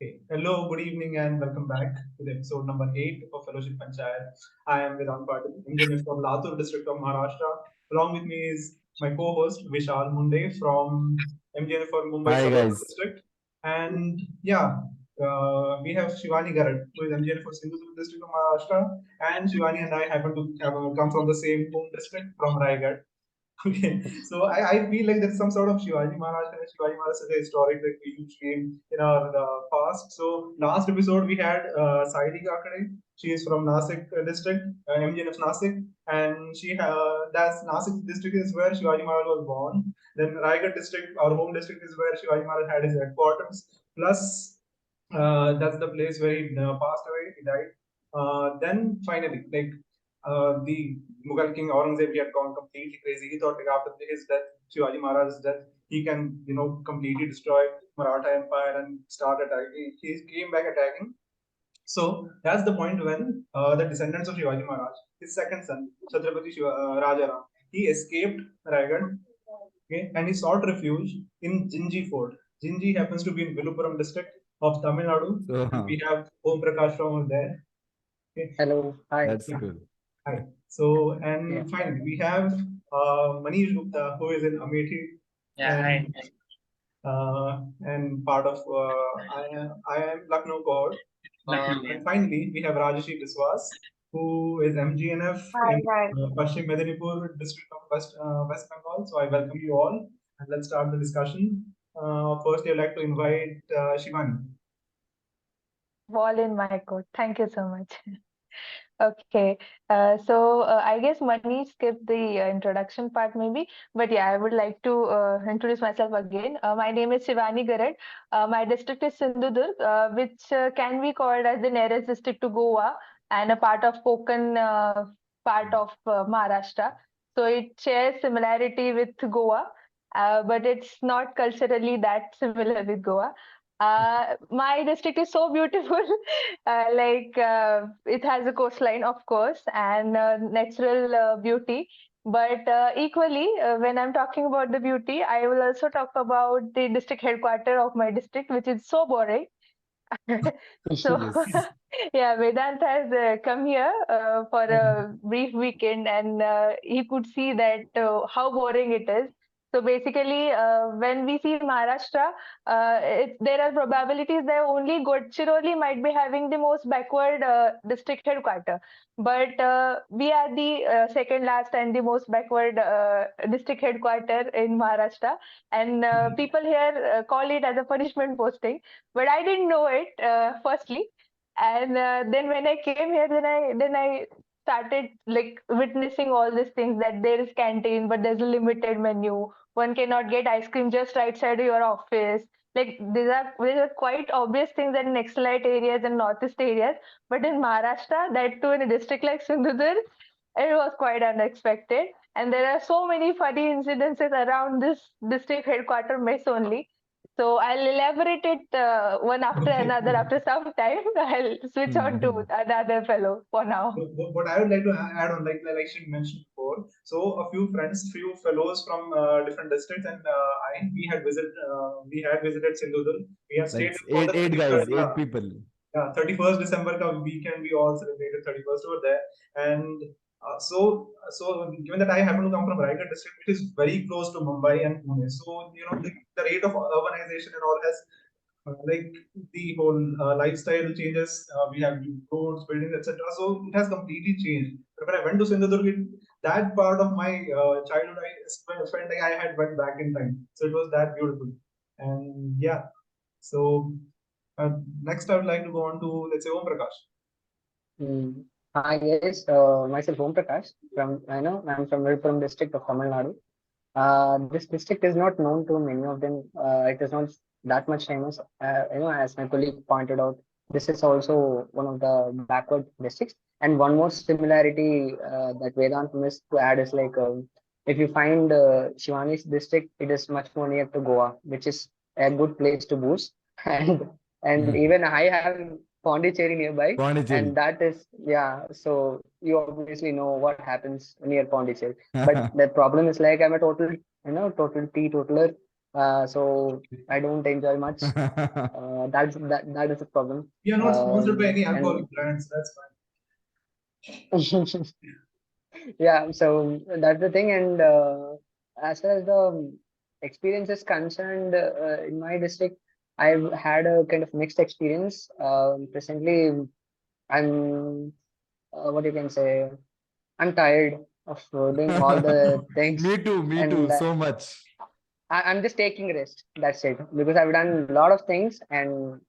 Okay. Hello, good evening, and welcome back to the episode number 8 of Fellowship Funchayat. I am Vedant Patil, MGNF from Latur district of Maharashtra. Along with me is my co-host Vishal Munde from MGNF for Mumbai Hi Suburban guys. district. And we have Shivani Garad, who is MGNF for Sindhudurg district of Maharashtra. And Shivani and I happen to have come from the same home district from Raigad. Okay, so I feel like there's some sort of Shivaji Maharaj and Shivaji Maharaj is a historic, like, huge name in our past. So last episode we had Saidi Kakade. She is from Nasik district, MGNF Nasik, and that's Nasik district is where Shivaji Maharaj was born. Then Raigad district, our home district, is where Shivaji Maharaj had his headquarters. Plus, that's the place where he passed away. He died. Then finally, like, the Mughal king Aurangzeb, he had gone completely crazy. He thought, like, after his death, Shivaji Maharaj's death, he can, completely destroy Maratha Empire and start attacking. He came back attacking. So that's the point when the descendants of Shivaji Maharaj, his second son, Chhatrapati Rajaram, he escaped Raigad, okay, and he sought refuge in Jinji Fort. Jinji happens to be in Viluppuram district of Tamil Nadu, and So we have Omprakash from there. Okay. Hello, hi. that's good. Hi. So, Yeah, and finally, we have Manish Gupta, who is in Amethi, yeah, hi. and part of I am Lucknow cohort. And finally, we have Rajashi Biswas, who is MGNF Hi, in hi. Paschim Medinipur district of West Bengal. So I welcome you all, and let's start the discussion. First, I'd like to invite Shivani. Ball in my court. Thank you so much. Okay. I guess Manish skipped the introduction part maybe, but yeah, I would like to introduce myself again. My name is Shivani Garad. My district is Sindhudurg, which can be called as the nearest district to Goa and a part of Konkan part of Maharashtra. So it shares similarity with Goa, but it's not culturally that similar with Goa. My district is so beautiful. It has a coastline, of course, and natural beauty. But equally, when I'm talking about the beauty, I will also talk about the district headquarters of my district, which is so boring. So, Yes. yeah, Vedant has come here for a brief weekend, and he could see that how boring it is. So basically, when we see Maharashtra, there are probabilities that only Gadchiroli might be having the most backward district headquarters, but we are the second last and the most backward district headquarters in Maharashtra, and people here call it as a punishment posting, but I didn't know it firstly, and then when I came here, then I started like witnessing all these things, that there is canteen, but there's a limited menu. One cannot get ice cream just right side of your office. Like these are quite obvious things that in Naxalite areas and Northeast areas, but in Maharashtra, that too in a district like Sindhudurg, it was quite unexpected. And there are so many funny incidences around this district headquarter mess only. So I'll elaborate it one after Okay. another. After some time, I'll switch on to Mhm. another fellow for now. So what I would like to add on, like she mentioned before, so a few friends, few fellows from different districts, and we had visited Sindhudurg. We have Like stayed for eight the eight 31st, guys, eight people. 31st December ka weekend. We all celebrated 31st over there, and so given that I happen to come from Raigad district, it is very close to Mumbai and Pune. So the rate of urbanization and all has like the whole lifestyle changes. We have new roads, buildings, etc. So it has completely changed. But when I went to Sindhudurg, that part of my childhood, felt like I had went back in time. So it was that beautiful. And yeah, so next I would like to go on to, let's say, Om Prakash. Hi guys, myself Omprakash I'm from Viluppuram district of Tamil Nadu. This district is not known to many of them. It is not that much famous. As my colleague pointed out, this is also one of the backward districts. And one more similarity that Vedant missed to add is like if you find Shivani's district, it is much more near to Goa, which is a good place to boost. And even I have Pondicherry nearby, Pondicherry. and that is, yeah, so you obviously know what happens near Pondicherry. But the problem is like I'm a total teetotaler. So I don't enjoy much. That is a problem. We are not sponsored by any And alcoholic brands. That's yeah, so that's the thing. And as far as the experience is concerned, in my district, I've had a kind of mixed experience. Presently, I'm what you can say, I'm tired of doing all the things, Me too, and so much. I'm just taking rest. That's it, because I've done a lot of things, and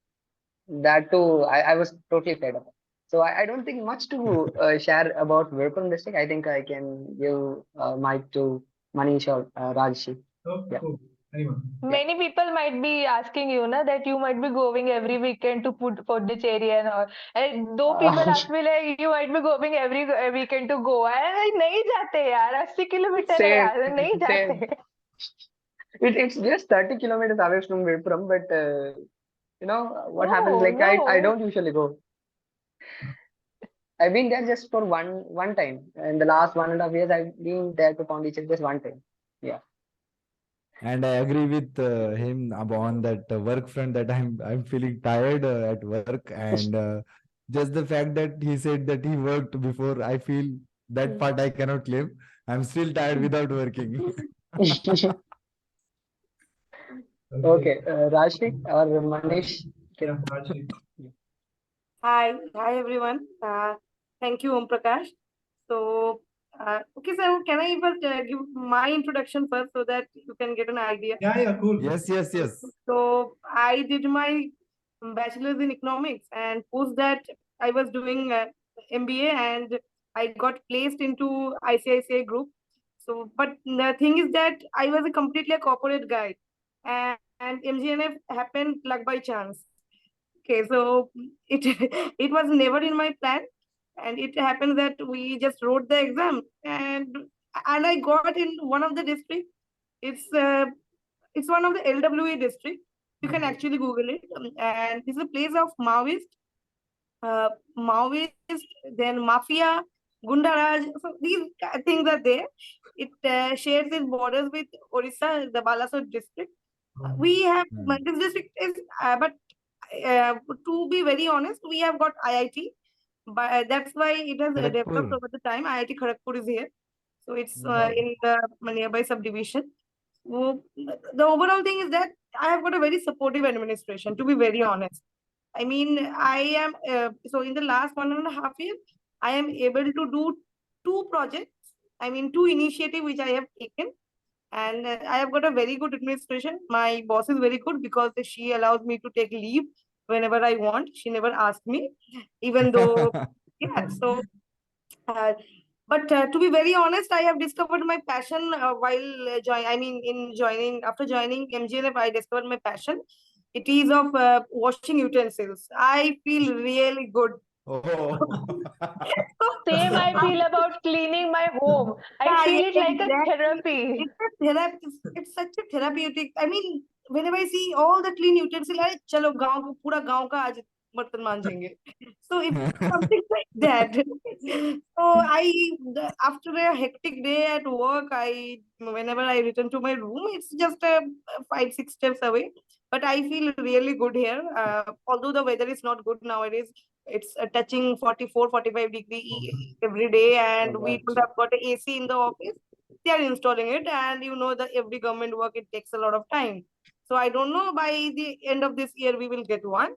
that too, I was totally fed up. So I don't think much to share about Virpur district. I think I can give mic to Manish or Rajashi. fine. Yeah. Cool. Anyone? Many people might be asking you, na, that you might be going every weekend to Puducherry and all. And though people ask me like you might be going every weekend to Goa, and I नहीं जाते यार 80 kilometre है Same, यार नहीं same. जाते. It's just 30 kilometers away from Virpuram, but what happens? No, Like I no. don't usually go. I've been there just for one time. In the last 1.5 years, I've been there to Pondicherry just one time. Yeah. And I agree with him on that work front, that I'm feeling tired at work, and just the fact that he said that he worked before, I feel that part I cannot claim. I'm still tired without working. Okay, Rashi or Manish? Yeah, Raji. Hi everyone. Thank you, Omprakash. So, okay, so can I first give my introduction first so that you can get an idea? Yeah, cool. Yes. So, I did my bachelor's in economics, and post that I was doing MBA, and I got placed into ICICI group. So, but the thing is that I was a completely a corporate guy, and MGNF happened like by chance. Okay, so it it was never in my plan, and it happened that we just wrote the exam, and I got in one of the district. It's uh, it's one of the LWE district. You can actually Google it, and it's a place of Maoist, then mafia, Gundaraj. So these things are there. It shares its borders with Orissa, the Balasore district. We have this district is, but to be very honest, we have got IIT, but that's why it has developed Kharagpur. over the time. IIT Kharagpur is here, so it's Wow. in the nearby subdivision. So the overall thing is that I have got a very supportive administration. To be very honest, I mean, I am so in the last 1.5 years, I am able to do two projects. I mean, two initiatives which I have taken, and I have got a very good administration. My boss is very good because she allows me to take leave whenever I want. She never asks me, even though, yeah. So, uh, but to be very honest, I have discovered my passion while after joining MGNF, I discovered my passion. It is of washing utensils. I feel really good. Oh. Same I feel about cleaning my home. I Yeah, feel it like a exactly. therapy. It's a therapy. It's such a therapeutic. I mean, whenever I see all the clean utensils, I चलो गांव को पूरा गांव का आज बर्तन मांजेंगे. So it's something like that. So after a hectic day at work, whenever I return to my room, it's just 5-6 steps away. But I feel really good here. Although the weather is not good nowadays, it's touching 44-45 degree every day, and we don't have got a AC in the office. They are installing it, and you know that every government work, it takes a lot of time. So I don't know, by the end of this year we will get one.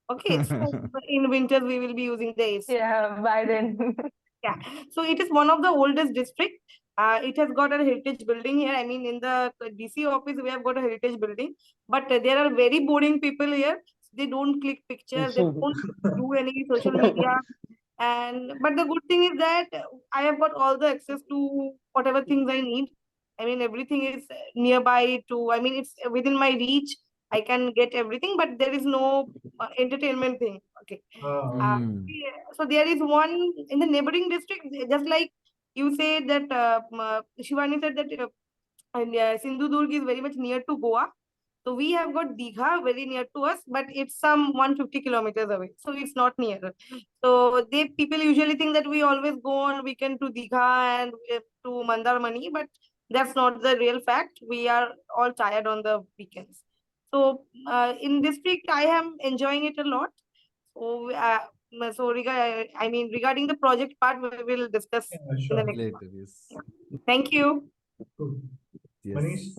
Okay, so in winters we will be using the AC. Yeah, by then. Yeah, so it is one of the oldest district. It has got a heritage building here. I mean, in the DC office, we have got a heritage building, but there are very boring people here. They don't click pictures. They don't do any social media. But the good thing is that I have got all the access to whatever things I need. I mean, everything is nearby to. I mean, it's within my reach. I can get everything, but there is no entertainment thing. Okay. So there is one in the neighboring district, just like you said that Shivani said that Sindhudurg is very much near to Goa. So we have got Digha very near to us, but it's some 150 kilometers away. So it's not near. So people usually think that we always go on weekend to Digha and to Mandarmani, but That's not the real fact. We are all tired on the weekends. So in district, I am enjoying it a lot. So, regarding the project part, we will discuss Yeah, in the sure. next. Later, yes. Thank you. Cool. Yes. Manish?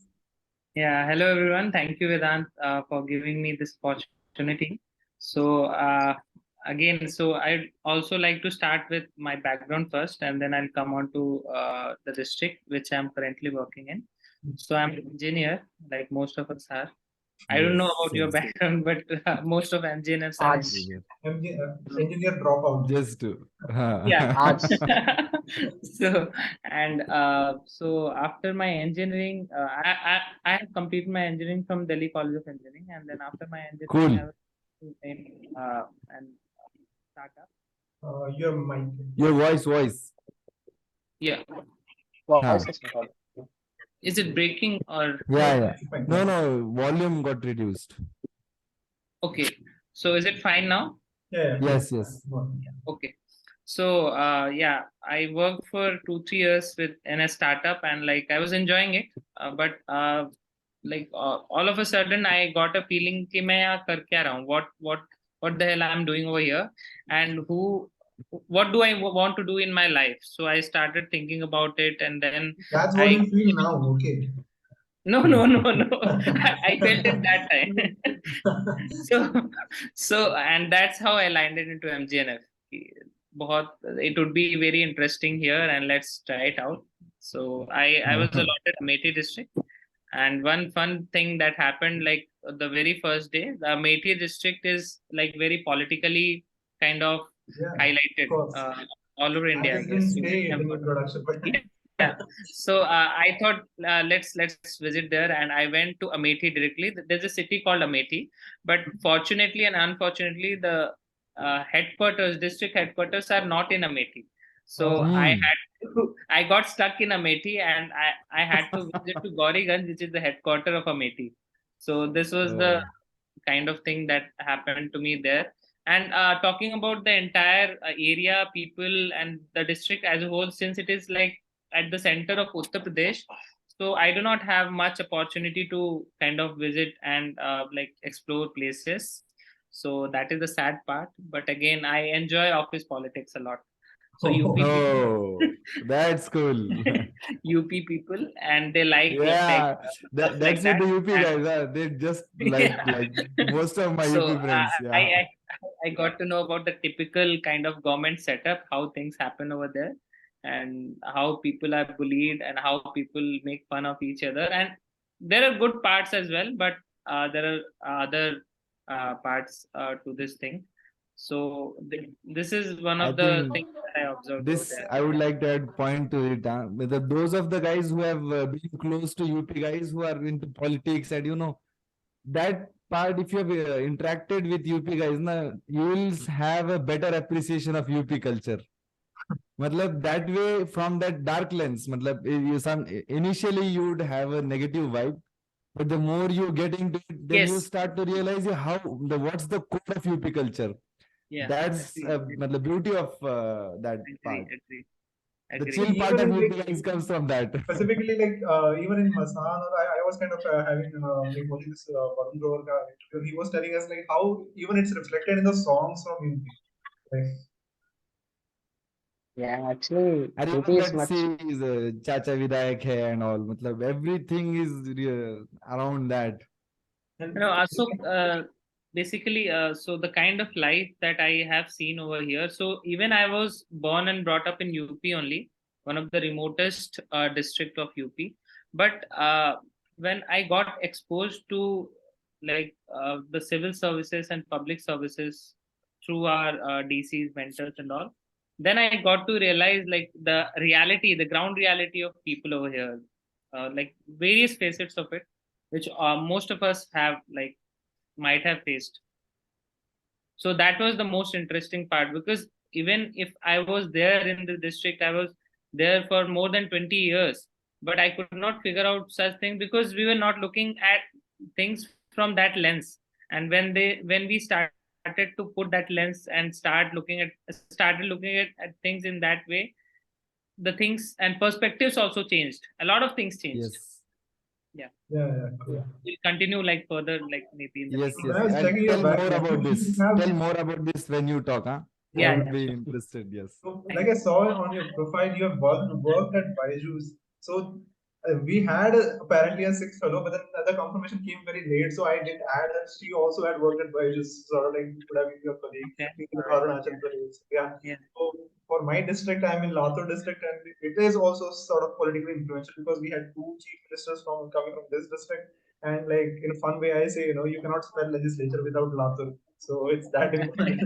Yeah, hello everyone. Thank you, Vedant, for giving me this opportunity. So, I'd also like to start with my background first, and then I'll come on to the district which I'm currently working in. So, I'm an engineer, like most of us are. I don't know Yes, about your same. background, but most of MGNFs are Arts. Engineer dropout. Just to. yeah. Arts. So after my engineering, I have completed my engineering from Delhi College of Engineering, and then after my engineering, Cool. I was in and startup. Your mic. Your voice. Yeah, Voice is recorded. is it breaking or Yeah. Fine. No, volume got reduced. okay? So is it fine now? Yeah. Yes. Go on. Okay. So I worked for 2-3 years in a startup, and like I was enjoying it, but all of a sudden I got a feeling कि मैं यहाँ कर क्या रहा हूँ? What the hell I'm doing over here, and what do I want to do in my life? So I started thinking about it, and then That's what you feel now, okay. no. I felt it that time. And that's how I landed into MGNF. It would be very interesting here, and let's try it out. So I was allotted Amethi district, and one fun thing that happened, like the very first day, the Amethi district is like very politically kind of highlighted all over India, I guess. Say it in introduction, but yeah. So I thought let's visit there, and I went to Amethi directly. There's a city called Amethi, but fortunately and unfortunately, the district headquarters are not in Amethi. So I got stuck in Amethi, and I had to visit to Gauriganj, which is the headquarters of Amethi. So this was the kind of thing that happened to me there. And talking about the entire area, people, and the district as a whole, since it is like at the center of Uttar Pradesh, so I do not have much opportunity to kind of visit and explore places. So that is the sad part. But again, I enjoy office politics a lot. So UP Oh, that's cool. UP people, and they like Yeah, stuff that's like with the that. UP guys. They just like most of my So UP friends. Yeah. I got to know about the typical kind of government setup, how things happen over there, and how people are bullied, and how people make fun of each other. And there are good parts as well, but there are other parts to this thing. So this is one I of the think things that I observed over This there. I would like to add point to it. Those of the guys who have been close to UP guys who are into politics, and that part, if you have interacted with UP guys, you will have a better appreciation of UP culture. Matlab, that way, from that dark lens, initially you would have a negative vibe, but the more you get into it, then you start to realize what's the core of UP culture. Yeah, That's the beauty of that part. Agree. The chill part of UP guys comes from that. Specifically, like even in Masan, I was kind of having like watching this Varun Grover interview. He was telling us like how even it's reflected in the songs from UP. Like, Yeah, actually, I UP remember is that much. series, Chacha Vidayak hai and all. Everything is around that. No, Ashok, basically, so the kind of life that I have seen over here. So even I was born and brought up in UP only, one of the remotest district of UP. But when I got exposed to the civil services and public services through our DCs, mentors, and all, then I got to realize like the reality, the ground reality of people over here, like various facets of it, which most of us have might have faced. So that was the most interesting part, because even if I was there in the district, I was there for more than 20 years, but I could not figure out such things because we were not looking at things from that lens. And when we started to put that lens and started looking at things in that way, the things and perspectives also changed. A lot of things changed. Yes. Yeah, cool. We'll continue like further, like maybe in the Yes, meeting. When I was And checking your tell more background, about you this. have Tell this. more about this when you talk, huh? I Yeah, would yeah, be sure. interested. Yes. So, like I saw on your profile, you have worked at Byju's. So we had apparently a sixth fellow, but then the confirmation came very late. So I did add that she also had worked at Byju's, sort of like could have been your colleague Okay. in Arunachal Pradesh. Yeah. Yeah. So for my district, I'm in Latur district, and it is also sort of politically influential because we had two chief ministers coming from this district. And like in a fun way, I say, you cannot spell legislature without Latur. So it's that important.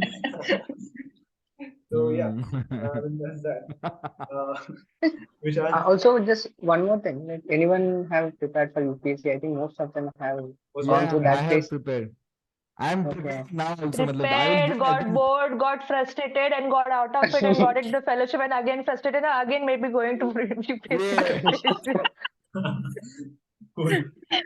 So yeah, that's that. Vishal Also, just one more thing. Like anyone have prepared for UPSC? I think most of them have was gone Yeah, through I that have phase. prepared. I am Okay. prepared now also. I will Prepared, give got again. bored, got frustrated, and got out of it, and got into the fellowship, and again frustrated, and again maybe going to UPSC. cool.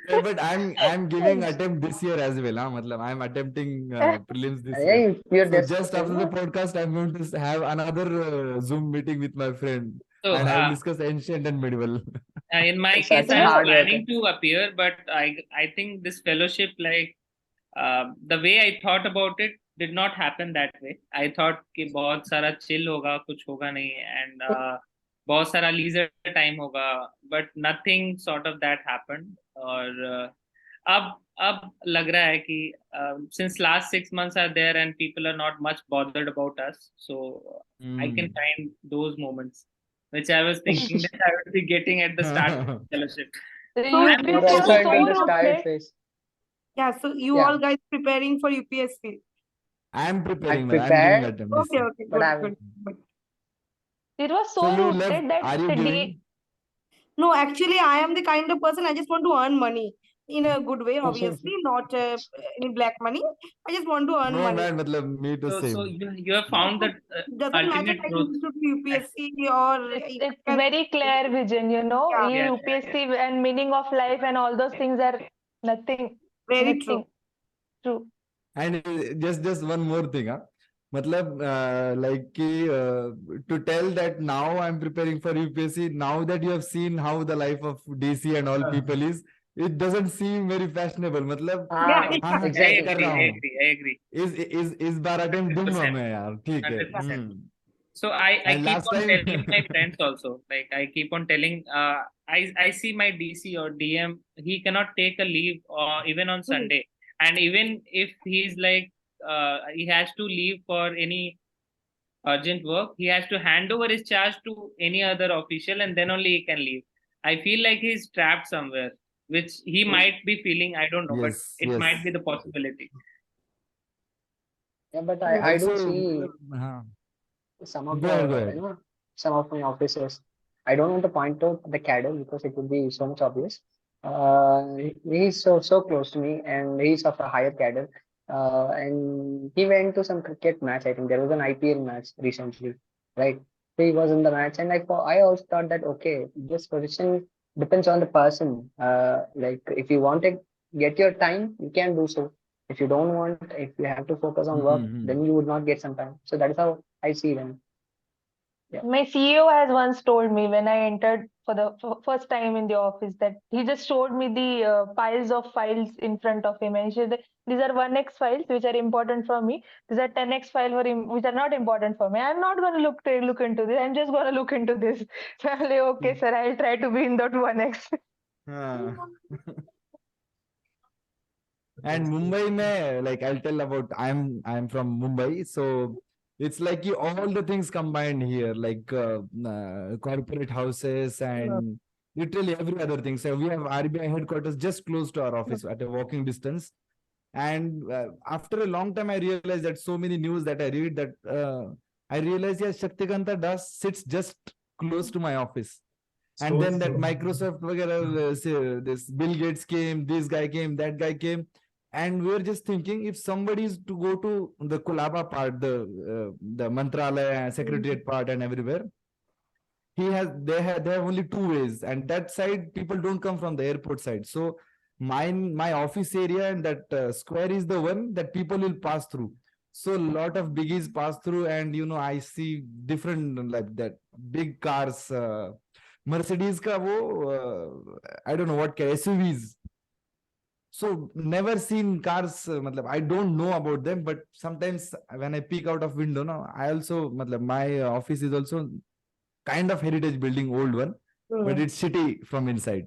Yeah, but I'm giving attempt this year as well. I'm attempting prelims this year. Yeah, you're So just just after the podcast, I'm going to have another Zoom meeting with my friend, So and I will discuss ancient and medieval. in my Such case, a I was hard worker. planning to appear, but I think this fellowship, like the way I thought about it, did not happen that way. I thought कि बहुत सारा chill होगा, कुछ होगा नहीं, and बहुत सारा leisure time होगा, but nothing sort of that happened. और अब लग रहा है कि since last 6 months are there and people are not much bothered about us, so I can find those moments which I was thinking that I would be getting at the start of the fellowship. The So UPSC You're was also so into this tired rooted. phase. yeah, so you Yeah. all guys preparing for UPSC. I'm preparing, I'm man. I'm giving prepared, attempt this Okay, year. okay, but good, I good. haven't. It was So so you rooted left. that Are you the giving? No, actually, I am the kind of person I just want to earn money in a good way, obviously, not any black money. I just want to earn No, money. man. Me too So same. you have found that Doesn't matter ultimate like truth. you should do UPSC or it's very clear vision, Yeah. ये Yeah, UPSC and meaning of life and all those things are nothing. Very true. True. And just one more thing, huh? Like to tell that now I'm preparing for UPSC. Now that you have seen how the life of DC and all people is, it doesn't seem very fashionable. Yeah, I Exactly. कर रहा हूँ. agree. इस बार attempt दूंगा 100%. मैं यार, ठीक है. 100%. So I And keep last on time- telling my friends also, like I keep on telling, I see my DC or DM, he cannot take a leave even on Sunday. And even if he's like, he has to leave for any urgent work, he has to hand over his charge to any other official and then only he can leave. I feel like he's trapped somewhere, which he might be feeling, I don't know, but Yes, it yes. might be the possibility. Yeah, but I do Also, see हाँ. some of Go ahead, go the ahead. some of my officers. I don't want to point out the cadre because it would be so much obvious. He's so close to me, and he's of a higher cadre. And he went to some cricket match. I think there was an IPL match recently, right? So he was in the match, and I also thought that okay, this position depends on the person. Like if you want to get your time, you can do so. If you don't want, if you have to focus on work, then you would not get some time. So that is how I see them. Yeah. My CEO has once told me when I entered for the first time in the office that he just showed me the piles of files in front of him, and he said that these are 1x files which are important for me. These are 10x files which are not important for me. I'm not going to look into this. I'm just going to look into this. So I'm like, okay, sir, I'll try to be in that 1x. And Mumbai mein, like I'll tell about I'm from Mumbai, so it's like all the things combined here, like corporate houses and literally every other thing. So we have RBI headquarters just close to our office at a walking distance. And after a long time, I realized that so many news that I read that I realized Shaktikanta Das sits just close to my office. And then that Microsoft, this Bill Gates came, this guy came, that guy came. And we were just thinking, if somebody is to go to the Kulaba part, the Mantralaya, Secretariat part and everywhere, they have only two ways. And that side, people don't come from the airport side. So, my office area and that square is the one that people will pass through. So a lot of biggies pass through, and I see different like that big cars, Mercedes ka wo, I don't know what SUVs. So never seen cars, matlab, I don't know about them, but sometimes when I peek out of window, no, I also, matlab, my office is also kind of heritage building, old one, but it's shitty from inside.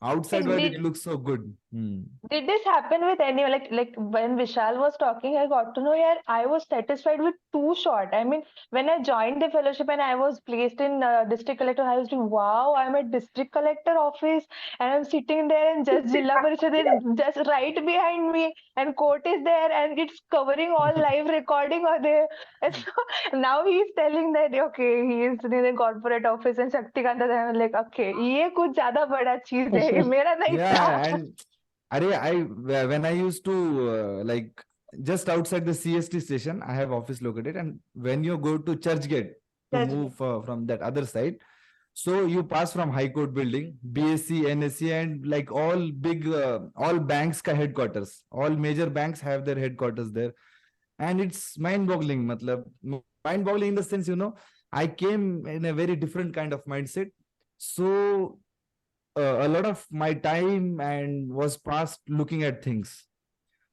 Outside Like, where did it looks so good. did this happen with anyone? Like when Vishal was talking, I got to know, yeah, I was satisfied with too short. I mean, when I joined the fellowship and I was placed in district collector, I was doing, wow, I'm at district collector office and I'm sitting there, and just Jilla Parishad is just right behind me, and court is there, and it's covering all live recording are there. And so now he's telling that, okay, he is in a corporate office and Shaktikant, I'm like, okay, ये कुछ ज़्यादा बड़ा चीज है, ये मेरा नहीं था. Yeah, and when I used to like just outside the CST station, I have office located, and when you go to Church Gate to Church move from that other side, so you pass from High Court building, BSc, NSC, and like all big, all banks ka headquarters, all major banks have their headquarters there, and it's mind-boggling. Matlab, mind-boggling in the sense, I came in a very different kind of mindset. So a lot of my time and was passed looking at things.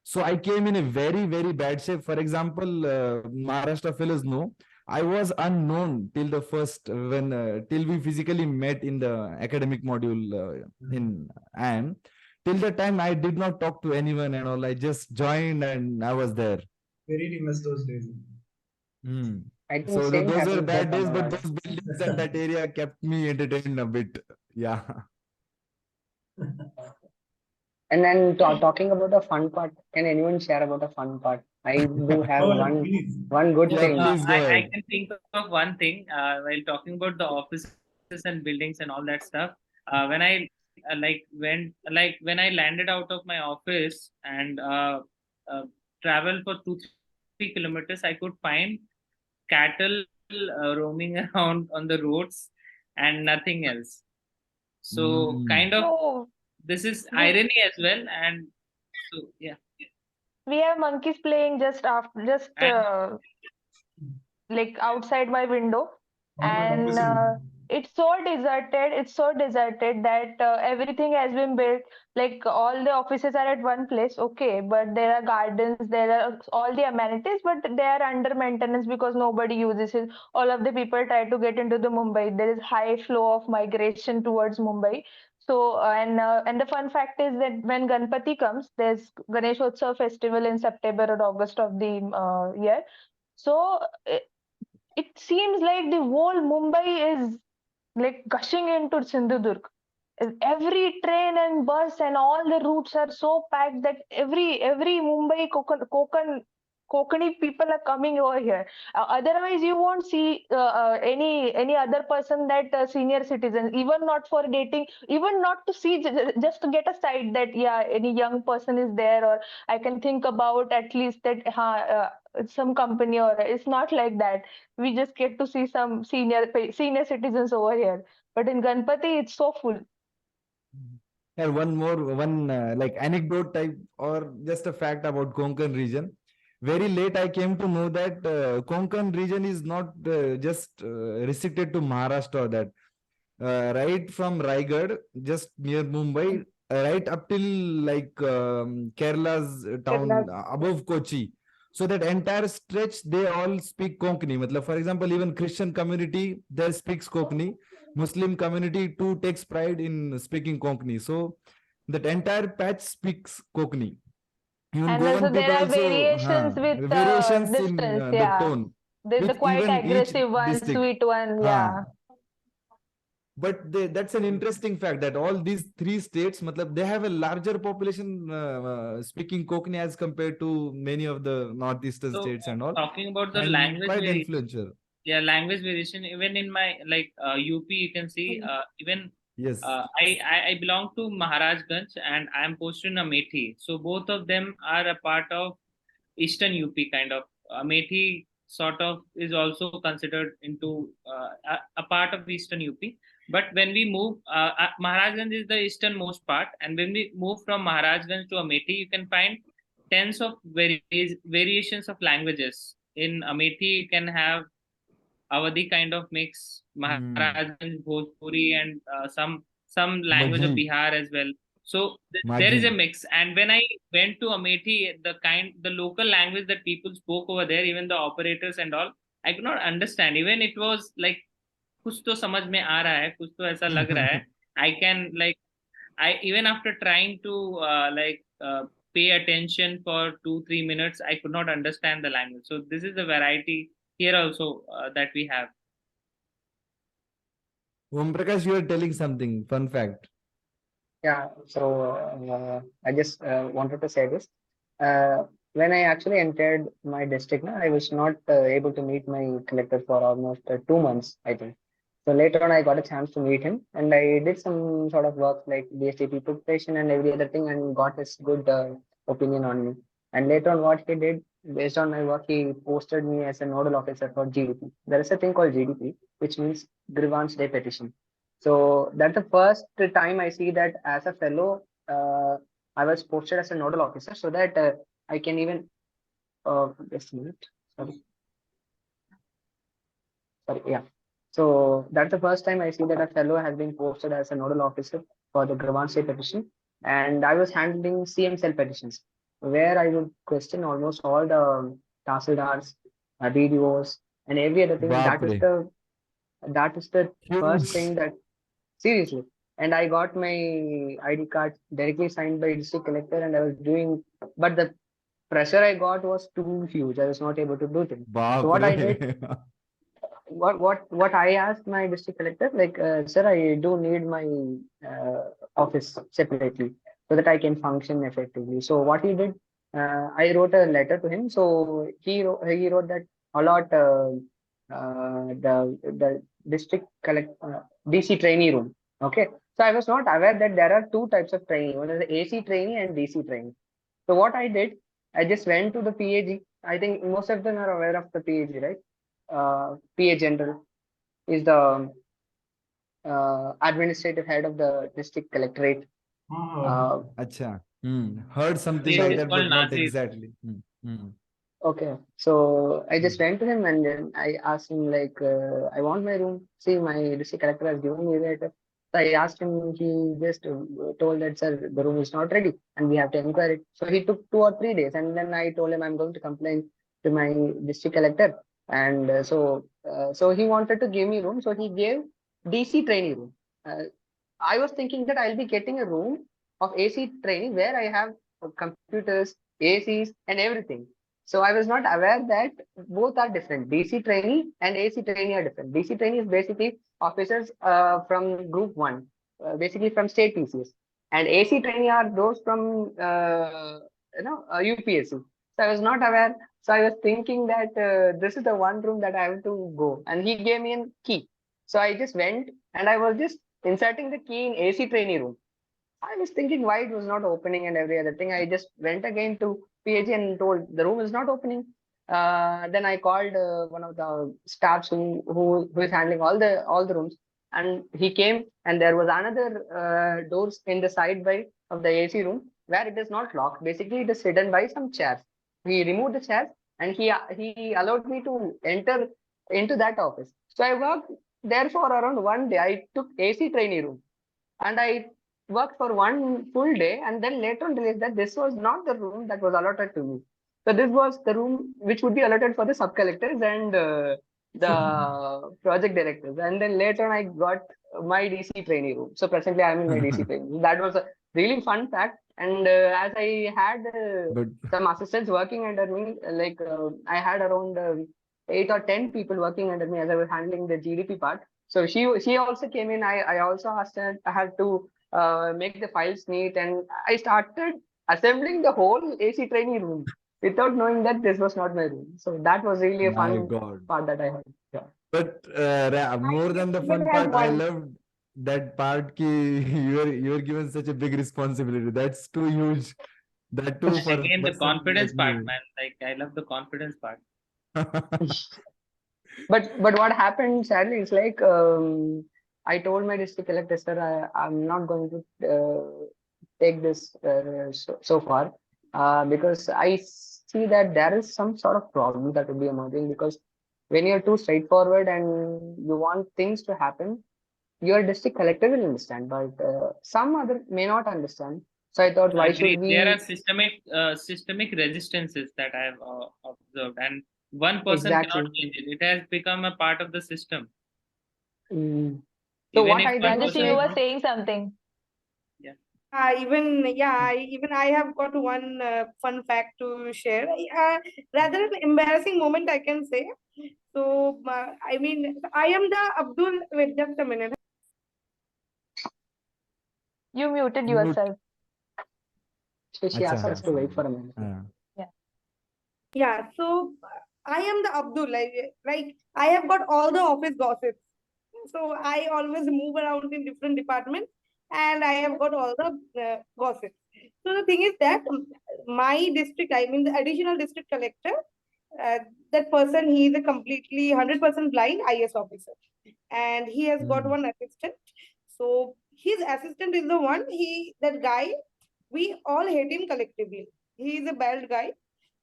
So I came in a very, very bad shape. For example, Maharashtra fellows know I was unknown till the first when till we physically met in the academic module in AM. Till the time I did not talk to anyone and all. I just joined and I was there. We really miss those days. I think So same those were happens bad there, days, but Tamil Nadu. those buildings and that area kept me entertained a bit. Yeah. And then talking about the fun part, can anyone share about the fun part? I do have Go ahead, please. one good Yeah, thing. please go I ahead. can think of one thing while talking about the offices and buildings and all that stuff. When I when I landed out of my office and traveled for 2-3 kilometers, I could find cattle roaming around on the roads and nothing else. So kind of No, this is we irony as well, and so yeah. we have monkeys playing just And like outside my window, On my and office in it's so deserted. It's so deserted that everything has been built. Like all the offices are at one place, okay, but there are gardens, there are all the amenities, but they are under maintenance because nobody uses it. All of the people try to get into the Mumbai. There is high flow of migration towards Mumbai. So and the fun fact is that when Ganpati comes, there's Ganeshotsav festival in September or August of the year. So it seems like the whole Mumbai is like gushing into Sindhudurg. Every train and bus and all the routes are so packed that every Mumbai Konkani people are coming over here. Otherwise, you won't see any other person that senior citizens, even not for dating, even not to see, just to get a sight that yeah, any young person is there, or I can think about at least that some company, or it's not like that. We just get to see some senior citizens over here. But in Ganpati, it's so full. And one like anecdote type or just a fact about Konkan region. Very late, I came to know that Konkan region is not just restricted to Maharashtra. That right from Raigad, just near Mumbai, right up till like Kerala's town above Kochi. So that entire stretch, they all speak Konkani. Matlab, for example, even Christian community there speaks Konkani. Muslim community too takes pride in speaking Konkani. So that entire patch speaks Konkani. Even And also Goan there people are also variations with variations in distance, the yeah. tone The with quite even each aggressive one, district. sweet one, yeah. But that's an interesting fact that all these three states, matlab, they have a larger population speaking Konkani as compared to many of the northeastern so states and all, talking about the and language quite variation, influential. yeah, language variation. Even in my UP, you can see even Yes. I belong to Maharajganj and I am posted in Amethi. So both of them are a part of Eastern UP kind of. Amethi sort of is also considered into a part of Eastern UP. But when we move, Maharajganj is the easternmost part, and when we move from Maharajganj to Amethi, you can find tens of variations of languages. In Amethi, you can have Awadhi kind of mix, Maharajganj, Bhojpuri, and some language of Majhi, Bihar as well. So there is a Majhi. mix. And when I went to Amethi, the local language that people spoke over there, even the operators and all, I could not understand. Even it was like कुछ तो समझ में आ रहा है, कुछ तो ऐसा लग रहा है. I can like even after trying to pay attention for 2-3 minutes, I could not understand the language. So this is the variety here also that we have. Omprakash, you are telling something. Fun fact. Yeah, so I just wanted to say this. When I actually entered my district, I was not able to meet my collector for almost 2 months, I think. So later on, I got a chance to meet him, and I did some sort of work like BSTP preparation and every other thing, and got his good opinion on me. And later on, what he did, based on my work, he posted me as a nodal officer for GDP. There is a thing called GDP, which means Grievance Day Petition. So that's the first time I see that as a fellow, I was posted as a nodal officer so that I can even, just a minute, sorry, yeah. So that's the first time I see that a fellow has been posted as a nodal officer for the Grievance petition. And I was handling CM cell petitions, where I would question almost all the Tahsildars, BDOs, and every other thing. Baapre. That is the first Huge. thing that seriously. And I got my ID card directly signed by district collector, and I was doing, but the pressure I got was too huge. I was not able to do things. So what I did, Baapre. what I asked my district collector, like, sir, I do need my office separately so that I can function effectively. So what he did, I wrote a letter to him. So he wrote that allot the district DC trainee room. Okay. So I was not aware that there are two types of trainee. One is the AC trainee and DC trainee. So what I did, I just went to the PAG. I think most of them are aware of the PAG, right? PA General is the administrative head of the district collectorate. Acha. Heard something Yes, like it's that, called but not Nazir. exactly. Okay, so I just went to him and then I asked him like, I want my room. See, my district collector has given me that. So I asked him, he just told that, sir, the room is not ready and we have to inquire it. So he took 2 or 3 days, and then I told him I'm going to complain to my district collector. And so he wanted to give me room. So he gave DC trainee room. I was thinking that I'll be getting a room of AC training where I have computers, ACs, and everything. So I was not aware that both are different. DC trainee and AC trainee are different. DC trainee is basically officers from Group 1, basically from state PCS. And AC trainee are those from UPSC. So I was not aware. So I was thinking that this is the one room that I have to go. And he gave me a key. So I just went and I was just inserting the key in AC trainee room. I was thinking why it was not opening and every other thing. I just went again to PAG and told the room is not opening. Then I called one of the staffs who is handling all the rooms, and he came, and there was another doors in the side by of the AC room where it is not locked. Basically, it is hidden by some chairs. He removed the chairs and he allowed me to enter into that office. So I worked there for around 1 day. I took AC trainee room and I worked for 1 full day, and then later on realized that this was not the room that was allotted to me. So this was the room which would be allotted for the sub collectors and the project directors. And then later on I got my DC trainee room. So presently I'm in my DC trainee room. That was a really fun fact. And as I had But some assistants working under me, like I had around 8 or 10 people working under me as I was handling the GDP part. So she also came in. I also asked her, I had to make the files neat, and I started assembling the whole AC trainee room without knowing that this was not my room. So that was really a my fun God. part that I had. Yeah. But more than the even fun have part, I one. loved that part ki you're given such a big responsibility. That's too huge. That too for a Again, the person confidence like part, me. man. Like I love the confidence part. But what happened sadly is like I told my district collector, sir, I'm not going to take this so far. because I see that there is some sort of problem that will be emerging, because when you're too straightforward and you want things to happen, your district collector will understand, but some other may not understand. So I thought, why should Agreed. There are we? systemic resistances that I have observed, and one person cannot Exactly. change it. It has become a part of the system. Mm. So Even what if I one done is Rajashi, you person like, is were not, saying something. yeah. Even I have got one fun fact to share. Rather an embarrassing moment, I can say. So, I mean, I am the Abdul. Wait, just a minute. You muted Mute. yourself. she Acha, asked us to wait समझ for a गया. minute. हाँ. Yeah. Yeah, so I am the Abdul. Like I have got all the office gossips. So I always move around in different departments, and I have got all the gossips. So the thing is that my district, I mean the additional district collector, uh, that person, he is a completely 100% blind IS officer, and he has got one assistant. So his assistant is the one, that guy, we all hate him collectively. He is a bald guy.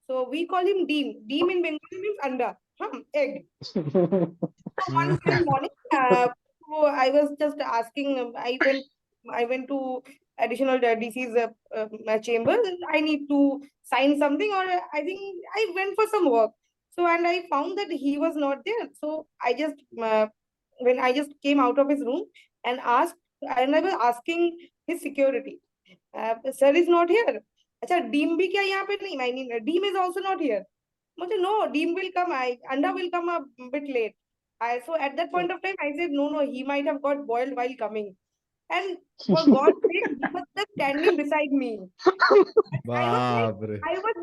So we call him Deem. Deem in Bengali means anda, egg. So one fine morning, so I was just asking. I went to additional DC's chamber. I need to sign something, or I think I went for some work. So and I found that he was not there. So I just when I just came out of his room and asked, and I was asking his security, sir is not here. अच्छा डीम भी क्या यहाँ पे नहीं? I mean डीम is also not here. मुझे no, Deem will come. Anda will come a bit late. So at that point of time, I said, no, he might have got boiled while coming. And for God's sake, he was just standing beside me. I was like, बाप रे. I was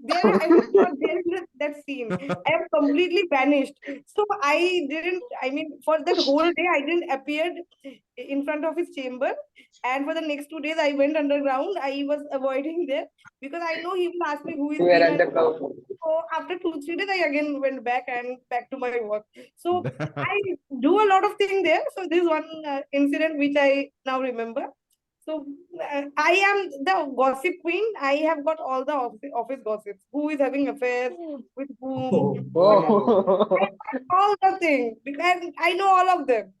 there. I was not there in that scene. I am completely vanished. So I didn't, I mean, for that whole day, I didn't appear in front of his chamber. And for the next 2 days, I went underground. I was avoiding there because I know he will ask me who is We were Deem. at the club. So after 2 3 days, I again went back to my work. So I do a lot of things there. So this is one incident which I now remember. So I am the gossip queen. I have got all the office gossips. Who is having affairs with whom? Oh, What? wow. I got all the things because I know all of them.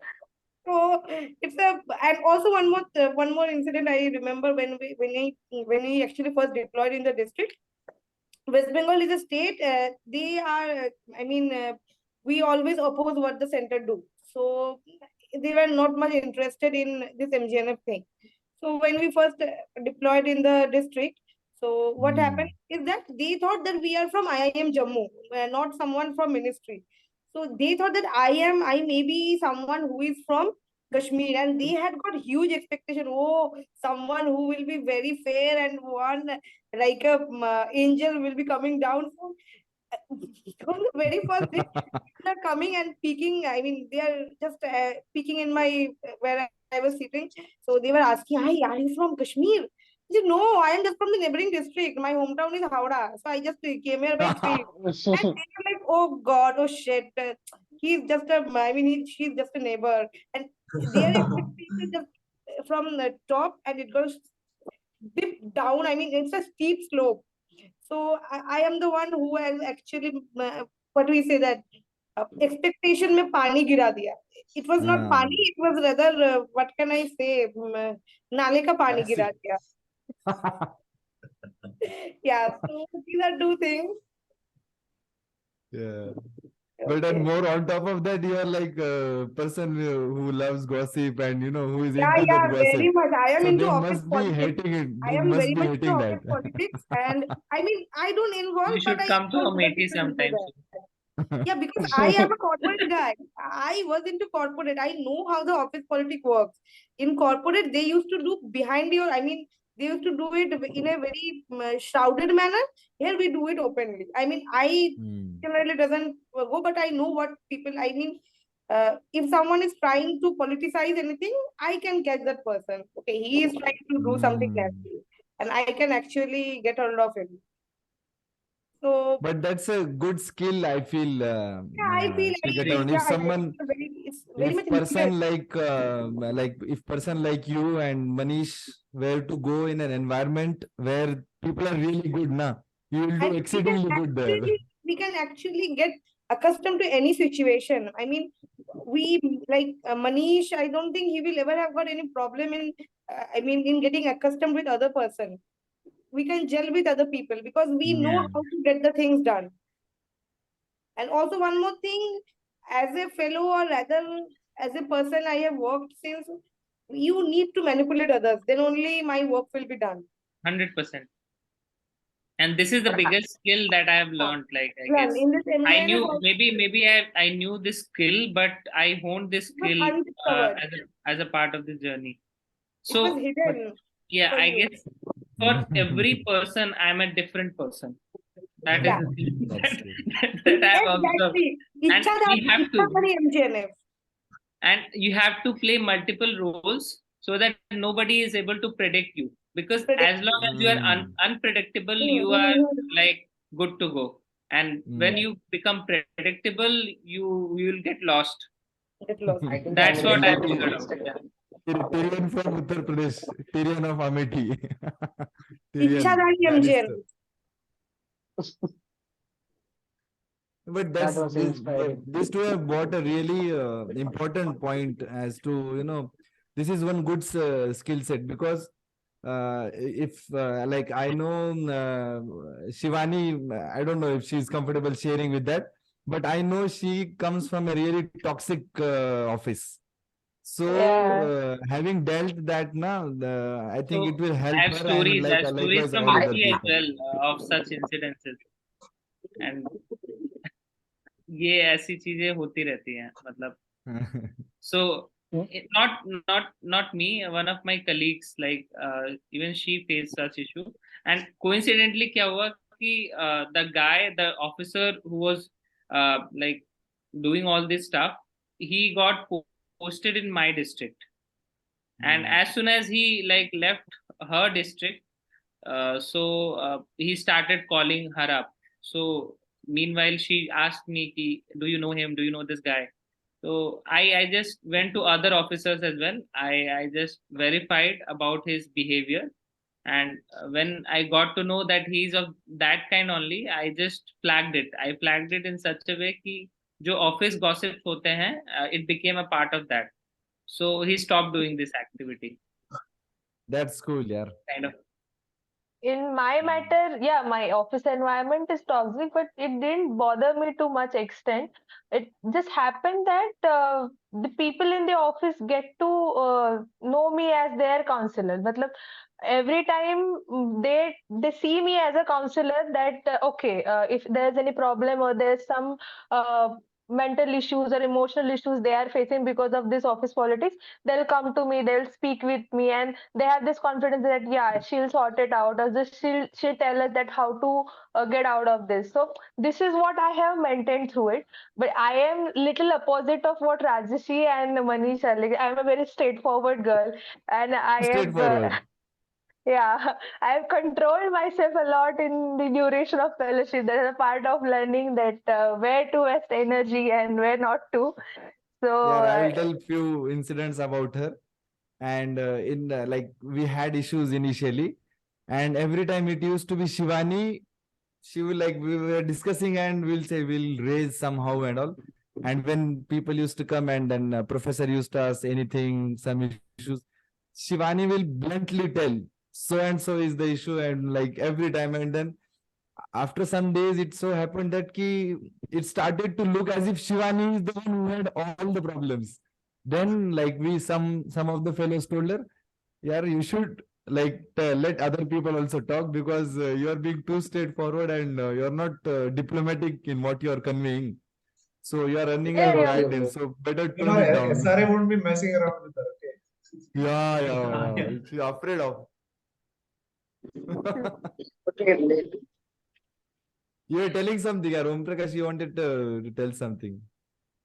So it's a, and also one more incident I remember when we actually first deployed in the district. West Bengal is a state. They are, I mean, we always oppose what the center do. So they were not much interested in this MGNF thing. So when we first deployed in the district, so what happened is that they thought that we are from IIM Jammu, not someone from ministry. So they thought that I may be someone who is from Kashmir, and they had got huge expectation. Oh, someone who will be very fair and one like a angel will be coming down from the very first day. People are coming and peeking. I mean, they are just peeking in my where I was sitting. So they were asking, "Hi, are you from Kashmir?" I said, "No, I am just from the neighboring district. My hometown is Howrah. So I just came here by train." And they were like, "Oh God, oh shit, he's just a. I mean, she's just a neighbor." And their expectation just from the top, and it goes dip down. I mean, it's a steep slope. So I am the one who has actually, what do we say that expectation में पानी गिरा दिया. It was not पानी, it was rather what can I say, नाले का पानी गिरा दिया. Yeah, so these are two things. Yeah. But and more on top of that, you are like a person who loves gossip and who is Yeah, into that yeah, very gossip. much. I am So into they office must be politics. hating it. I They am must very be much into hating that. office politics, and I mean, I don't involve, You but should I come to involve other Amethi people into sometime that. soon. Yeah, because I am a corporate guy. I was into corporate. I know how the office politics works. In corporate, they used to do behind your, I mean, they used to do it in a very shrouded manner. Here we do it openly. I mean, I generally doesn't go, but I know what people, I mean, if someone is trying to politicize anything, I can catch that person. Okay, he is trying to do something nasty, and I can actually get hold of him. So But that's a good skill, I feel, yeah, I feel Agreed. Shikatan. yeah, If someone, it's very much if needed. person like if person like you and Manish were to go in an environment where people are really good, na. You will do And exceedingly good there. we can actually get accustomed to any situation. I mean, we like Manish, I don't think he will ever have got any problem in, in getting accustomed with other person. We can gel with other people because we know Yeah. how to get the things done. And also one more thing, as a fellow or rather as a person I have worked since, you need to manipulate others. Then only my work will be done. 100%. And this is the biggest skill that I have learned. Like, I Learn. guess In this I MGNF knew also, maybe I knew this skill, but I honed this it was skill undiscovered. as a part of the journey. It was So hidden yeah, for I you. guess for every person, I'm a different person. That is Yeah. the thing That's true. that I have observed. Exactly. And we have to, MGNF. and you have to play multiple roles so that nobody is able to predict you. Because as long as you are unpredictable, you are like good to go. And when you become predictable, you will get lost. I think That's I'm what I really figured out. Yeah. Tyrion from Uttar Pradesh, Tyrion of Amethi. Ichchadari That is MGNF. true. But That was inspiring. this to have brought a really important point as to, this is one good skill set because if like I know Shivani, I don't know if she's comfortable sharing with that, but I know she comes from a really toxic office. So having dealt that now, I think So it will I help have her and stories. I have stories likewise from all other UP as people. well of such incidences. And ये ऐसी चीजें होती रहती हैं मतलब. So not me, one of my colleagues, like even she faced such issue. And coincidentally क्या हुआ कि the officer who was like doing all this stuff, he got posted in my district. And as soon as he like left her district, he started calling her up. So meanwhile she asked me ki, do you know him, do you know this guy? So I just went to other officers as well. I just verified about his behavior. And when I got to know that he's of that kind only, I just flagged it. I flagged it in such a way कि जो office gossip होते हैं, it became a part of that. So he stopped doing this activity. That's cool, yeah. Kind of. In my matter, yeah, my office environment is toxic, but it didn't bother me to much extent. It just happened that the people in the office get to know me as their counselor. Matlab, every time they see me as a counselor, that okay, if there's any problem or there's some mental issues or emotional issues they are facing because of this office politics, they'll come to me, they'll speak with me, and they have this confidence that yeah, she'll sort it out, or just she'll tell us that how to get out of this. So this is what I have maintained through it. But I am little opposite of what Rajashi and Manish are. Like, I'm a very straightforward girl, and I have Straightforward. yeah, I've controlled myself a lot in the duration of fellowship. That is a part of learning that where to waste energy and where not to. So Yeah, I will tell few incidents about her. And in like we had issues initially, and every time it used to be Shivani, she will like we were discussing and we'll say we'll raise somehow and all. And when people used to come and then professor used to ask anything, some issues, Shivani will bluntly tell so and so is the issue, and like every time. And then after some days, it so happened that it started to look as if Shivani is the one who had all the problems. Then like some of the fellows told her, yeah, you should like let other people also talk because you are being too straightforward and you're not diplomatic in what you are conveying. So you are running yeah, a yeah. garden. So better You tone know, it down. SRA won't be messing around with her. Okay. Yeah. She's afraid of. You were telling something, yeah, Omprakash, you wanted to tell something.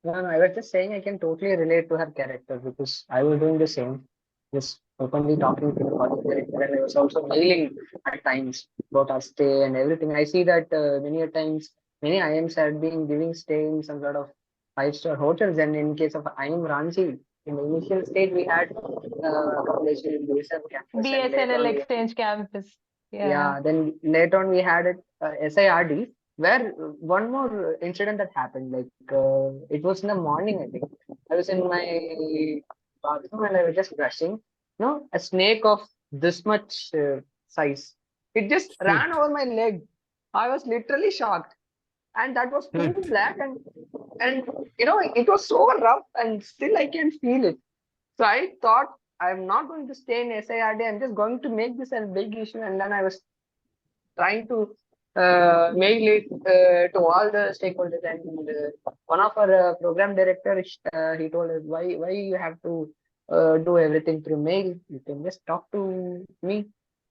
No, I was just saying I can totally relate to her character because I was doing the same. Just openly talking to the college director, and I was also mailing at times about our stay and everything. I see that many a times many IMs had been giving stay in some sort of five-star hotels, and in case of IM Ranchi, in the initial stage we had accommodation in BSF campus, and later BSNL on we Exchange Campus. Yeah, then later on we had it SIRD, where one more incident that happened. Like it was in the morning, I think. I was in my bathroom and I was just brushing. No, a snake of this much size. It just ran Shit. over my leg. I was literally shocked, and that was too Shit. black, and it was so rough, and still I can feel it. So I thought I'm not going to stay in SIRD. I'm just going to make this a big issue, and then I was trying to mail it to all the stakeholders, and one of our program directors he told us, why you have to do everything through mail, you can just talk to me.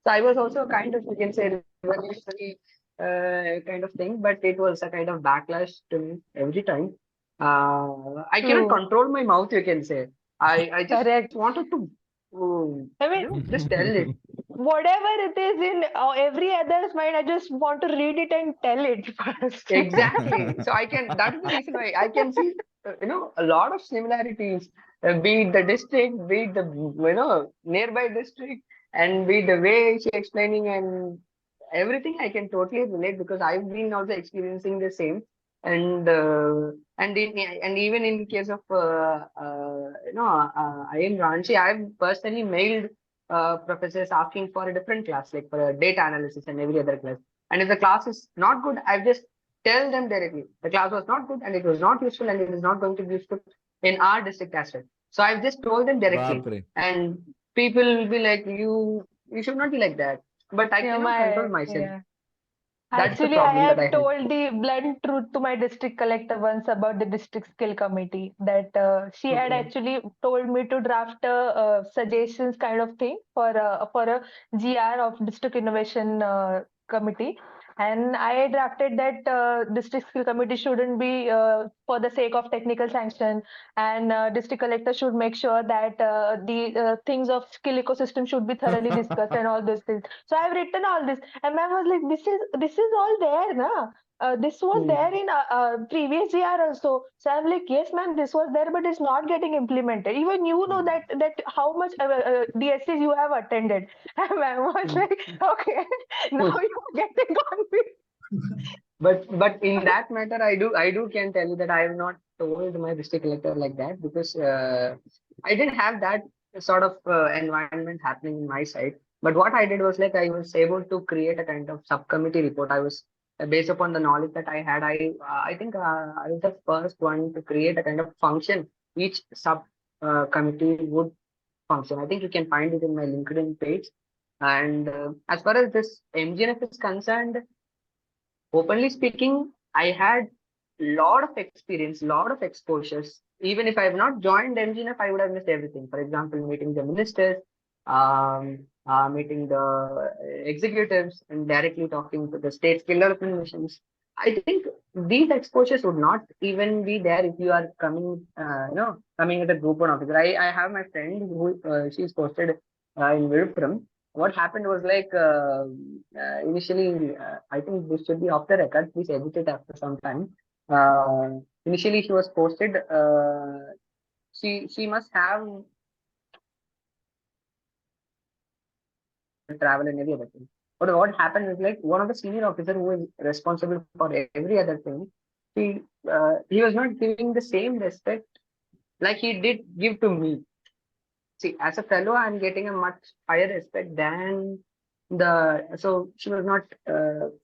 So I was also kind of, you can say, revolutionary kind of thing, but it was a kind of backlash to me every time. I cannot True. control my mouth, you can say. I just Correct. wanted to I mean, just tell it. whatever it is in every other's mind, I just want to read it and tell it first. Exactly. So I can, that is the reason why I can see, a lot of similarities, be it the district, be it the, nearby district, and be it the way she explaining and everything, I can totally relate because I've been also experiencing the same. And even in case of, I am Ranchi, I've personally mailed professors asking for a different class, like for a data analysis and every other class. And if the class is not good, I've just tell them directly the class was not good and it was not useful and it is not going to be useful in our district as well. So I've just told them directly, Baapre. and people will be like, you should not be like that. But I cannot control myself. That's the Actually, I problem that I have had. told the blunt truth to my district collector once about the district skill committee, that she had Okay. actually told me to draft a suggestions kind of thing for a GR of district innovation committee. And I drafted that district skill committee shouldn't be for the sake of technical sanction, and district collector should make sure that the things of skill ecosystem should be thoroughly discussed and all those things. So I've written all this, and ma'am was like, this is all there, na? This was there in previous year also. So I'm like, yes, ma'am, this was there, but it's not getting implemented. Even you know that how much DSCs you have attended. And ma'am was like, okay, now you're getting on me. But in that matter, I do can tell you that I have not told my district collector like that because I didn't have that sort of environment happening in my side. But what I did was like I was able to create a kind of subcommittee report. I was based upon the knowledge that I had. I think I was the first one to create a kind of function. Each sub committee would function. I think you can find it in my LinkedIn page. And as far as this MGNF is concerned, openly speaking, I had lot of experience, lot of exposures. Even if I have not joined MGNF, I would have missed everything. For example, meeting the ministers, meeting the executives, and directly talking to the state skill development missions. I think these exposures would not even be there if you are coming, coming as a group one officer. I have my friend who she's posted in Viluppuram. What happened was like initially, I think this should be off the record. Please edit it after some time. Initially, she was posted. She must have travel and every other thing. But what happened is like one of the senior officer who is responsible for every other thing, he was not giving the same respect like he did give to me. See, as a fellow, I'm getting a much higher respect than so she was not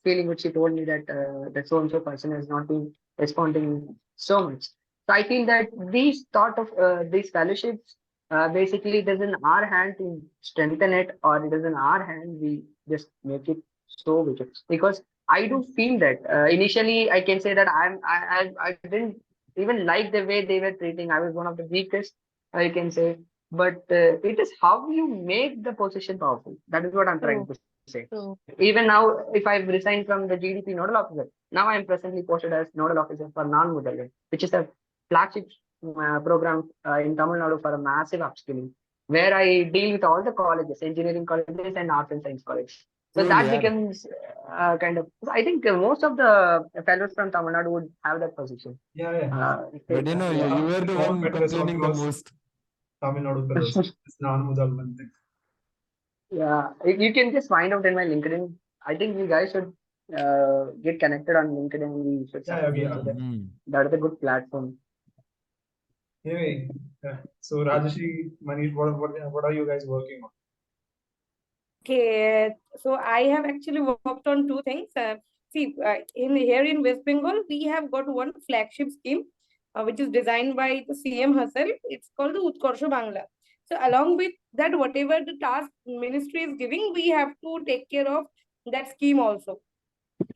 feeling what she told me that that so and so person has not been responding so much. So I feel that these thought of these fellowships basically it is in our hand to strengthen it, or it is in our hand we just make it so big. Because I do feel that initially I can say that I didn't even like the way they were treating. I was one of the weakest, I can say. But it is how you make the position powerful. That is what I'm trying to say. True. Even now, if I've resigned from the GDP nodal officer, now I am presently posted as nodal officer for non-Mudalya, which is a flagship program in Tamil Nadu for a massive upskilling, where I deal with all the colleges, engineering colleges and arts and science colleges. So Cool, that yaar. becomes kind of, I think most of the fellows from Tamil Nadu would have that position. Yeah. But you know, you were the All one fellows complaining the across most. Tamil Nadu fellows. It's non-Mudal one thing. Yeah, you can just find out in my LinkedIn. I think you guys should get connected on LinkedIn. We should Yeah, we support each are. other. Hmm. That is a good platform. Anyway, so Rajashi, Manish, what are you guys working on? Okay, so I have actually worked on two things. See, in here in West Bengal, we have got one flagship scheme, which is designed by the CM herself. It's called the Utkarsha Bangla. So along with that, whatever the task ministry is giving, we have to take care of that scheme also.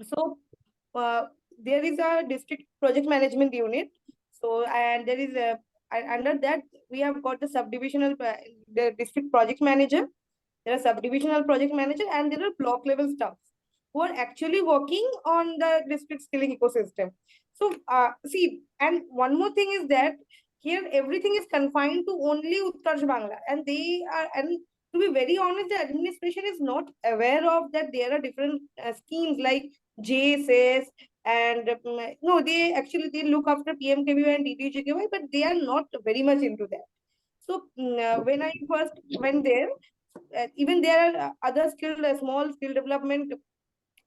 So uh, there is a district project management unit. So and there is a under that we have got the subdivisional the district project manager, there are subdivisional project manager, and there are block level staffs who are actually working on the district skilling ecosystem. So, see, and one more thing is that here everything is confined to only Utkarsh Bangla, and they are, and to be very honest, the administration is not aware of that there are different schemes like JSS and no, they actually they look after PMKVY and TTGKY, but they are not very much into that. So when I first went there, even there are other skill, small skill development.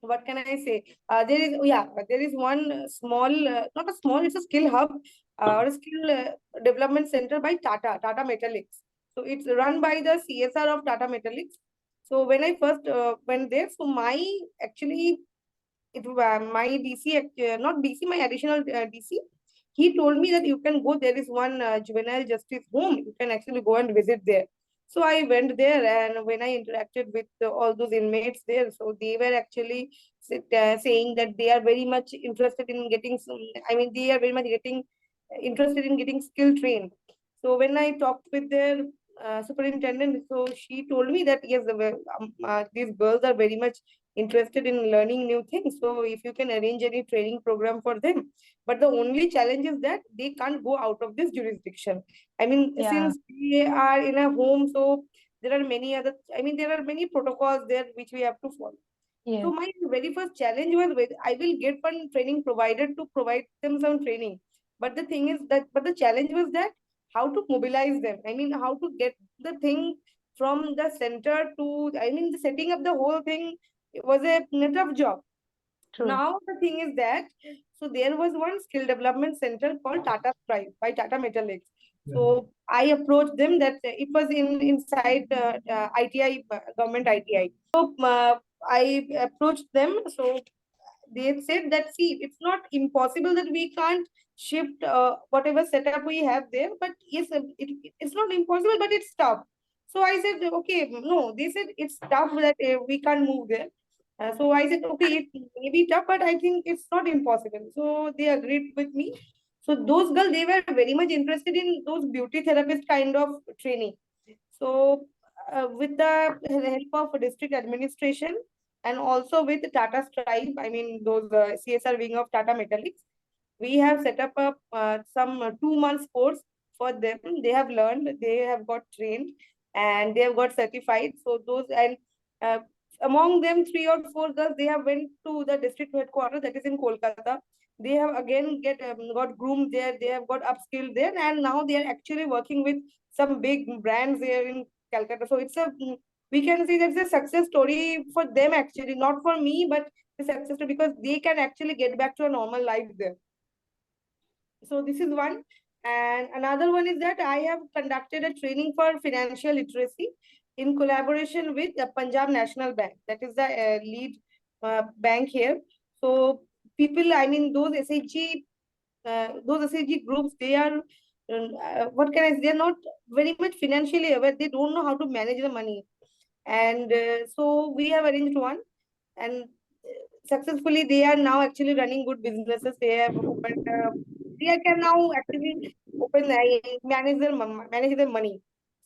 What can I say? There is, yeah, there is one small, not a small, it's a skill hub or a skill development center by Tata Metallics. So it's run by the CSR of Tata Metallics. So when I first went there, so my actually my DC, not DC, my additional DC, he told me that you can go. There is one juvenile justice home. You can actually go and visit there. So I went there, and when I interacted with all those inmates there, so they were actually saying that they are very much interested in getting some. I mean, they are very much getting interested in getting skill trained. So when I talked with their superintendent, so she told me that yes, these girls are very much interested in learning new things. So if you can arrange any training program for them, but the only challenge is that they can't go out of this jurisdiction. I mean, Yeah. since they are in a home, so there are many other. I mean, there are many protocols there which we have to follow. So Yes. my very first challenge was with I will get one training provider to provide them some training. But the thing is that, but the challenge was that how to mobilize them. I mean, how to get the thing from the center to, I mean, the setting up the whole thing, it was a tough job. True. Now the thing is that, so there was one skill development center called Tata Strive by Tata Metallics. So I approached them that it was inside ITI, government ITI. So I approached them. So they said that see, it's not impossible that we can't shift whatever setup we have there, but yes, it's not impossible, but it's tough. So I said, okay, no, they said it's tough that we can't move there. So I said, okay, it may be tough, but I think it's not impossible. So they agreed with me. So those girls, they were very much interested in those beauty therapist kind of training. So with the help of district administration and also with Tata Stripe, I mean those CSR wing of Tata Metallics, we have set up a some 2 months course for them. They have learned, they have got trained, and they have got certified. So those and uh, among them, 3 or 4 girls, they have went to the district headquarters that is in Kolkata. They have again got groomed there. They have got upskilled there, and now they are actually working with some big brands there in Calcutta. So it's a we can say that's a success story for them actually, not for me, but a success story because they can actually get back to a normal life there. So this is one. And another one is that I have conducted a training for financial literacy in collaboration with the Punjab National Bank. That is the lead bank here. So people, I mean, those SHG groups, they are, what can I say, they're not very much financially aware. They don't know how to manage the money. And so we have arranged one. And successfully, they are now actually running good businesses. They have opened they can now actually manage their money.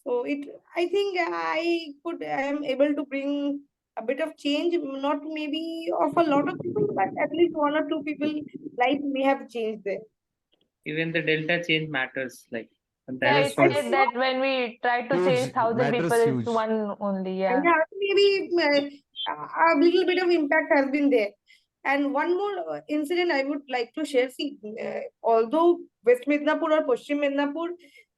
So I think I am able to bring a bit of change, not maybe of a lot of people, but at least 1 or 2 people life may have changed there. Even the delta change matters. Like that Yeah, is Yes, it's what. yes. said that when we try to change Huge, 1,000 people, matters it's huge. one only. And Yeah. yeah, maybe a little bit of impact has been there. And one more incident I would like to share. See, although West Midnapur or Paschim Medinipur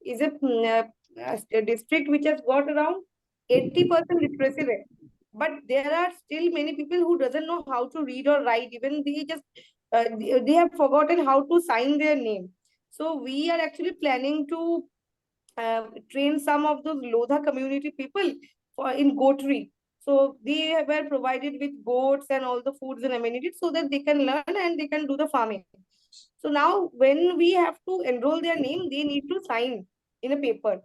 is a district which has got around 80% literacy rate. But there are still many people who doesn't know how to read or write. Even they just they have forgotten how to sign their name. So we are actually planning to train some of those Lodha community people for in goatry. So they were provided with goats and all the foods and amenities so that they can learn and they can do the farming. So now when we have to enroll their name, they need to sign in a paper.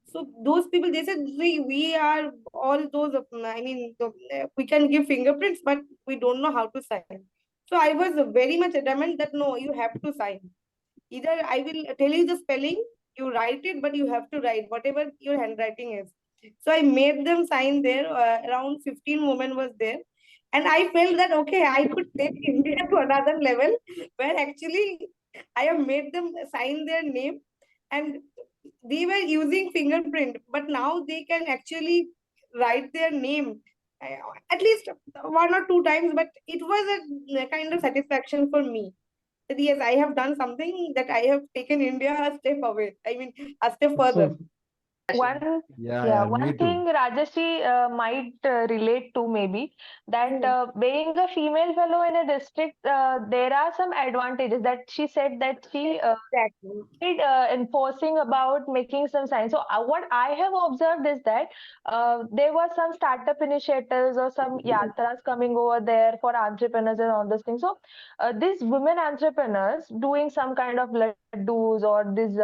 So those people, they said, we are all those, we can give fingerprints, but we don't know how to sign. So I was very much adamant that no, you have to sign. Either I will tell you the spelling, you write it, but you have to write whatever your handwriting is. So I made them sign there. Around 15 women was there. And I felt that, okay, I could take India to another level where actually I have made them sign their name and they were using fingerprint, but now they can actually write their name at least 1 or 2 times. But it was a kind of satisfaction for me that yes, I have done something, that I have taken India a step away. I mean, a step further. One, Yeah, me one too. thing Rajashi might relate to maybe that Hmm. being a female fellow in a district, there are some advantages that she said that she Exactly. enforcing about making some signs. So what I have observed is that there were some startup initiatives or some yatras coming over there for entrepreneurs and all those things. So these women entrepreneurs doing some kind of laddus or these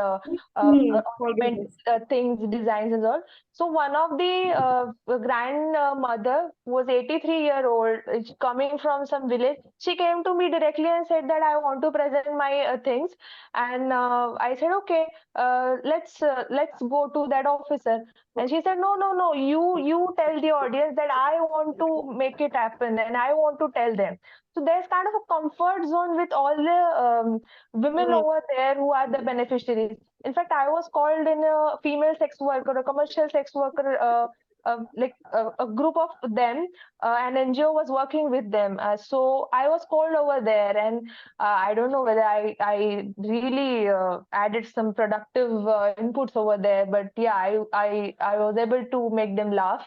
All ornament business. things, designs and all. So one of the grandmother who was 83-year-old, coming from some village. She came to me directly and said that I want to present my things, and I said, okay, let's go to that officer. And she said, no, no, no, you tell the audience that I want to make it happen and I want to tell them. So there's kind of a comfort zone with all the women Hmm. over there who are the beneficiaries. In fact, I was called in a female sex worker, a commercial sex worker, a group of them, an NGO was working with them. So I was called over there, and I don't know whether I really added some productive inputs over there, but yeah, I was able to make them laugh,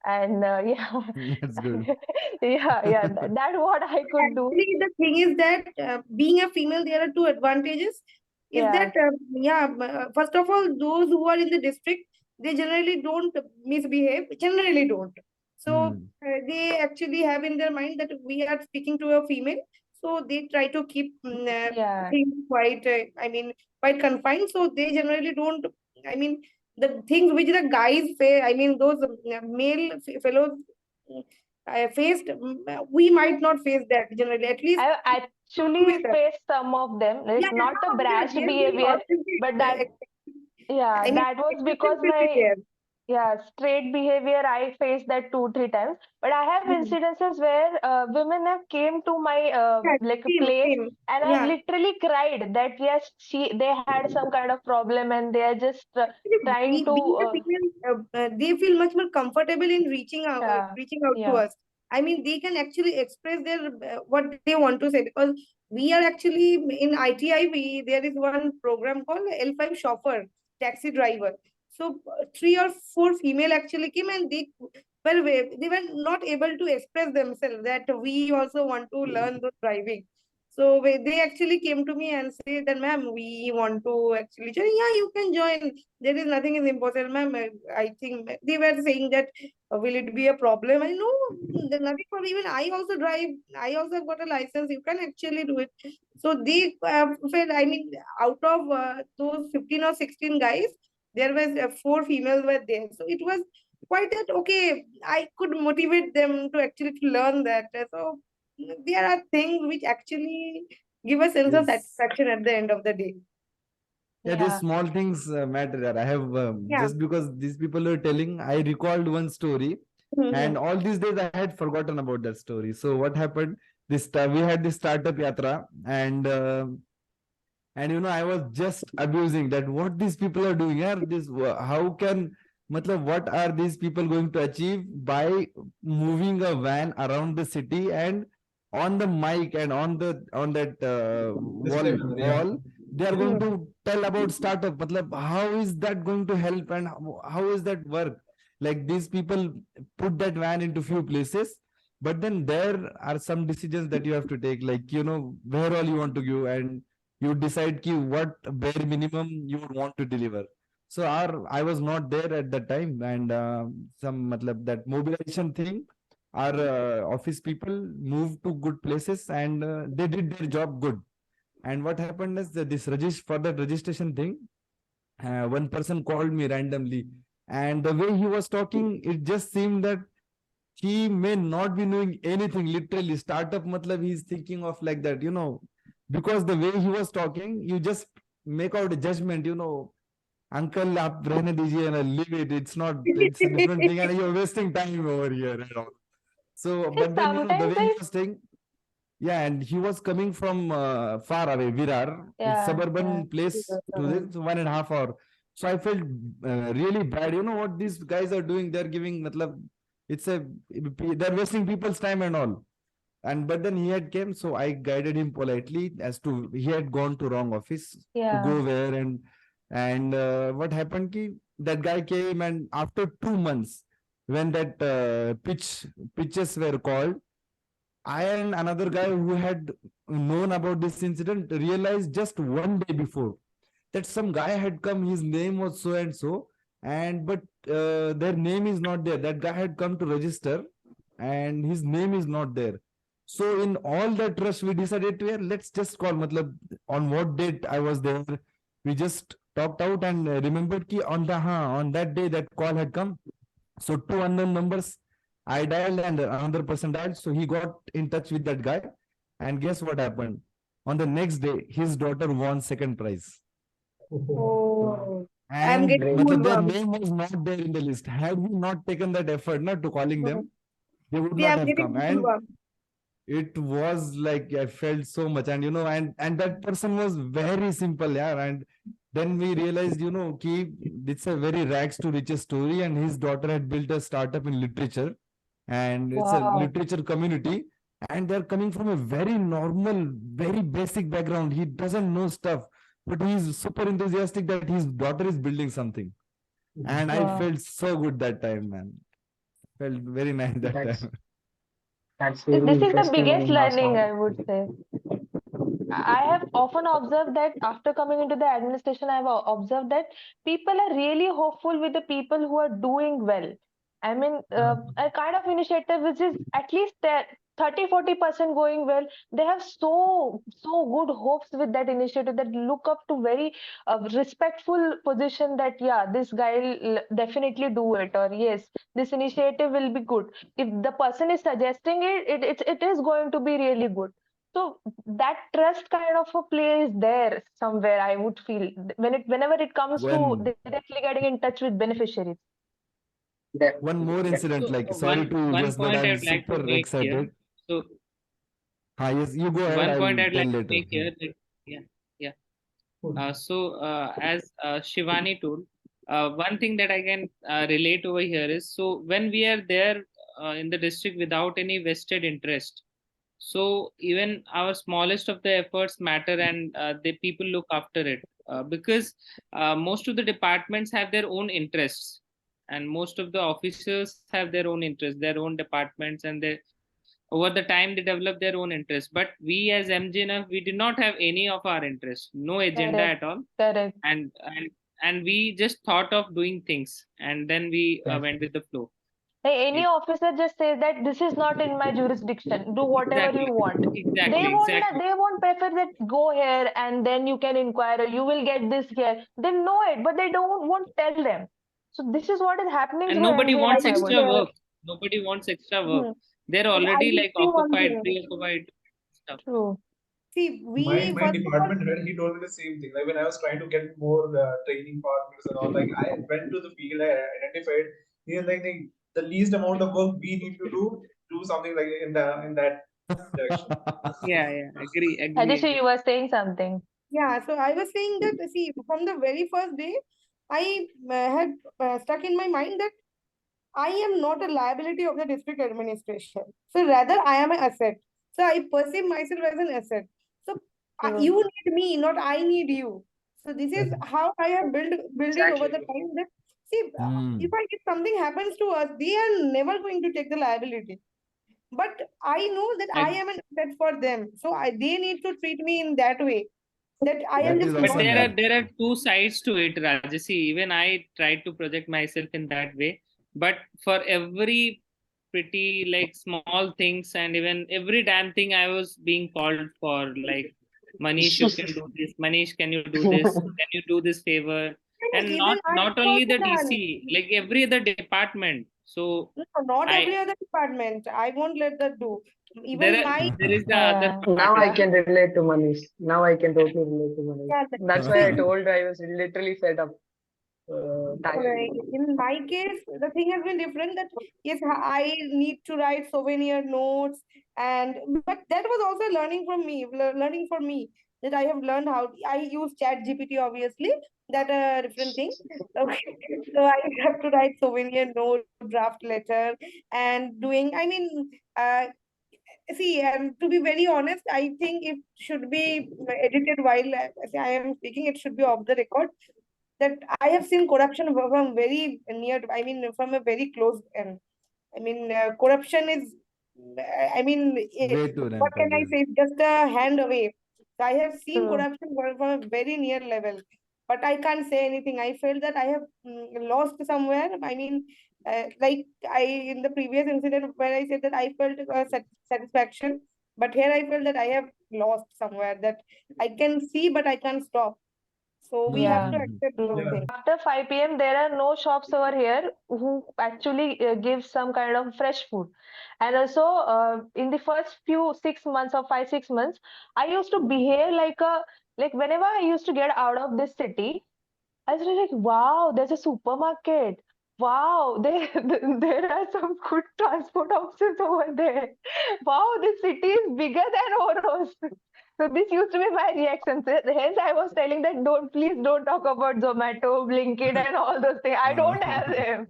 and yeah, That's good. yeah, that's what I could do. Actually, the thing is that being a female, there are two advantages. Is that Yeah, first of all, those who are in the district, they generally don't misbehave. Generally don't. So Hmm. they actually have in their mind that we are speaking to a female, so they try to keep yeah, things quite. Quite confined. So they generally don't. I mean, the things which the guys say. I mean, those male fellows faced, we might not face that generally. At least I with actually us. faced some of them, Yeah, like yeah, not a no, yeah, brash there will be behavior, always be, but that, yeah, I mean, that was because exceptions will be my, there. yeah, straight behavior, I faced that 2 3 times. But I have Mhm. incidences where women have came to my Yeah, like a same, place, same. and I Yeah. literally cried that yes, they had some kind of problem and they are just Actually, trying to being a female, they feel much more comfortable in yeah, reaching out to yeah, us. I mean, they can actually express their what they want to say, because we are actually in ITI. There is one program called L5 chauffeur, taxi driver. So 3 or 4 female actually came, and they were not able to express themselves that we also want to learn the driving. So they actually came to me and said that, ma'am, we want to actually join. Yeah, you can join. There is nothing is impossible, ma'am. I think they were saying that will it be a problem? I know there's nothing for me. Even I also drive. I also got a license. You can actually do it. So they felt. I mean, out of those 15 or 16 guys, there was 4 females were there. So it was quite that okay. I could motivate them to actually to learn that. So there are things which actually give a sense of Yes. satisfaction at the end of the day. Yeah, these yeah, small things matter. Yaar. I have Yeah. just because these people were telling, I recalled one story, Mhm. and all these days I had forgotten about that story. So what happened? This we had this startup yatra, and I was just abusing that what these people are doing here. How can, matlab, what are these people going to achieve by moving a van around the city and on the mic and on that Yeah. wall they are going Mhm. to tell about startup. Matlab, how is that going to help and how is that work? Like these people put that van into few places, but then there are some decisions that you have to take, like, where all you want to go, and you decide ki what bare minimum you would want to deliver. So I was not there at that time, and some matlab, that mobilization thing, our office people moved to good places, and they did their job good. And what happened is that for that registration thing, one person called me randomly, and the way he was talking, it just seemed that he may not be knowing anything. Literally, startup matlab he's thinking of like that, because the way he was talking, you just make out a judgment, uncle, aap rehne dijiye na, leave it. It's a different thing, and you're wasting time over here and all. So, but then, the Sometimes way he was saying, yeah, and he was coming from far away, Virar, it's yeah, suburban place to this, 1.5 hour. So I felt really bad. You know what these guys are doing? They're giving, matlab, they're wasting people's time and all. And but then he had came, so I guided him politely as to he had gone to wrong office to yeah. go where, and what happened ki that guy came, and after 2 months, when that pitches were called, I and another guy who had known about this incident realized just one day before that some guy had come. His name was so and so, and but their name is not there. That guy had come to register, and his name is not there. So in all that rush, we decided to, yeah, let's just call. Matlab, on what date I was there, we just talked out and remembered ki on that day that call had come. So two unknown numbers I dialed and another person dialed. So he got in touch with that guy. And guess what happened? On the next day, his daughter won second prize. Oh, I'm And getting matlab, their goosebumps. name was not there in the list. Had we not taken that effort not to calling them, they would See, not I'm have getting come. And goosebumps. it was like I felt so much. And and that person was very simple, yeah. And then we realized, ki it's a very rags to riches story, and his daughter had built a startup in literature, and it's a Wow. literature community, and they're coming from a very normal, very basic background. He doesn't know stuff, but he's super enthusiastic that his daughter is building something. And I Wow. felt so good that time, man. Felt very nice that That's time. that's really This is the interesting biggest and learning, awesome. I would say. I have often observed that after coming into the administration, I have observed that people are really hopeful with the people who are doing well. I mean, a kind of initiative which is at least 30-40% going well. They have so good hopes with that initiative that look up to very respectful position that yeah, this guy will definitely do it, or yes, this initiative will be good. If the person is suggesting it is going to be really good. So that trust kind of a play is there somewhere, I would feel, whenever it comes to When directly getting in touch with beneficiaries. one Definitely, more incident, definitely. So like, sorry one to one just, but point I I'm would like to super make here. excited. So Yes, you go ahead. one point I'll I'd tell like to later. make here, yeah, yeah. As Shivani told, one thing that I can relate over here is, so when we are there in the district without any vested interest, so even our smallest of the efforts matter, and the people look after it, because most of the departments have their own interests, and most of the officers have their own interests, their own departments, and they over the time they develop their own interests. But we as MGNF, we did not have any of our interests, no agenda Correct, at all, correct. and we just thought of doing things, and then we went with the flow. Hey, any It, officer just says that this is not in my jurisdiction. Do whatever you exactly, want. exactly, exactly. They won't prefer that go here and then you can inquire, or you will get this here. They know it, but they don't won't tell them. So this is what is happening And through nobody I wants MGNF, I think would extra say. work. Nobody wants extra work. Hmm, They're I already will like see one occupied, thing. preoccupied stuff. true. See, My we my first of all, department head, he told me the same thing. Like when I was trying to get more training partners and all, like I went to the field, I identified. He was like the least amount of work we need to do something like in that direction. Yeah, yeah, agree, agree, Rajashi, agree. you were saying something. yeah, so I was saying that, see, from the very first day, I had stuck in my mind that I am not a liability of the district administration. So rather, I am an asset. So I perceive myself as an asset. So True. you need me, not I need you. So this is how I have built it over Exactly. the time that See, Hmm. if something happens to us, they are never going to take the liability. But I know that I am an asset for them. So they need to treat me in that way. That I am That is just But not. awesome, yeah. there are two sides to it, Rajashi. Even I tried to project myself in that way. But for every pretty like small things and even every damn thing, I was being called for like, Manish, you can do this. Manish, can you do this? Can you do this favor? And And even I not have only also the done. DC, like every other department. So No, not I every other department. I won't let that do. Even my there is the other Yeah. part Now as I well. can relate to Manish. Now I can totally relate to Manish. yeah, That's why I told I was literally fed up. Tired. in my case, the thing has been different. That yes, I need to write souvenir notes, and but that was also learning from me. Learning for me that I have learned how I use Chat GPT. Obviously, that a different thing. Okay, so I have to write souvenir note, draft letter, and doing. I mean, see, to be very honest, I think it should be edited while I am speaking. It should be off the record that I have seen corruption from very near, I mean, from a very close end. I mean, corruption is, Way too what can rampant, I yeah. say? It's just a hand away. So I have seen True. corruption from a very near level, but I can't say anything. I felt that I have lost somewhere. I mean, like I in the previous incident where I said that I felt satisfaction, but here I felt that I have lost somewhere. That I can see, but I can't stop. So we have Yeah. to Mhm. accept those True. Yeah. things. After 5 p.m., there are no shops over here who actually give some kind of fresh food. And also, in the first few 6 months or 5, 6 months, I used to behave like whenever I used to get out of this city, I was like, wow, there's a supermarket. Wow, there are some good transport options over there. Wow, this city is bigger than Oros. So this used to be my reaction. So hence, I was telling that please don't talk about Zomato, Blinkit, and all those things. I don't have them.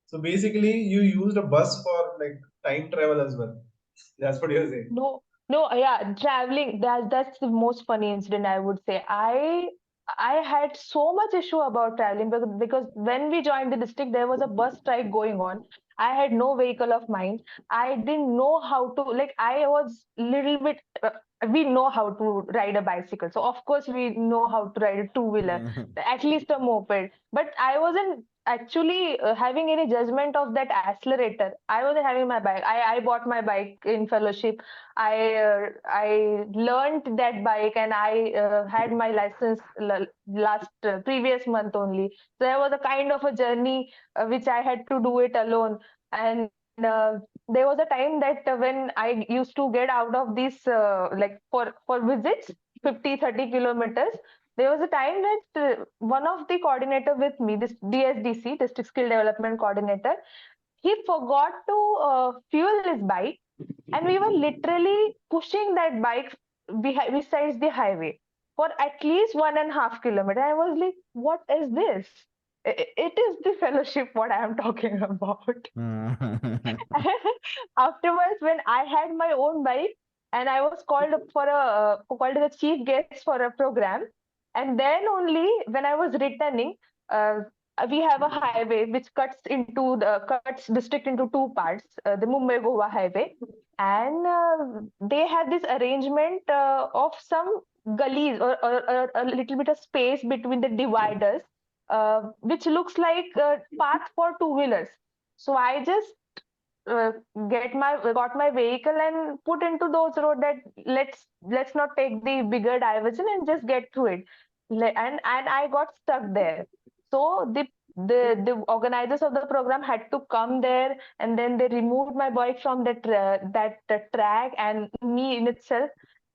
So basically, you used a bus for like time travel as well. That's what you're saying. No, no, yeah, traveling. That's the most funny incident I would say. I had so much issue about traveling because when we joined the district, there was a bus strike going on. I had no vehicle of mine. I didn't know how to like. I was little bit. We know how to ride a bicycle, so of course we know how to ride a two-wheeler, at least a moped. But I wasn't actually having any judgment of that accelerator. I wasn't having my bike. I bought my bike in fellowship. I learned that bike and I had my license last previous month only. So there was a kind of a journey which I had to do it alone. And there was a time that when I used to get out of this like for visits 50-30 kilometers, there was a time that one of the coordinator with me, this DSDC, District Skill Development Coordinator, he forgot to fuel his bike, and we were literally pushing that bike besides the highway for at least 1.5 kilometers. I was like, what is this? It is the fellowship what I am talking about. Afterwards, when I had my own bike and I was called as a chief guest for a program, and then only when I was returning, uh, we have a highway which cuts district into two parts, the Mumbai Goa highway, and they have this arrangement of some gullies or a little bit of space between the dividers, which looks like a path for two-wheelers. So I just uh, got my vehicle and put into those road that let's not take the bigger diversion and just get through it. And I got stuck there. So the organizers of the program had to come there, and then they removed my bike from that track and me in itself.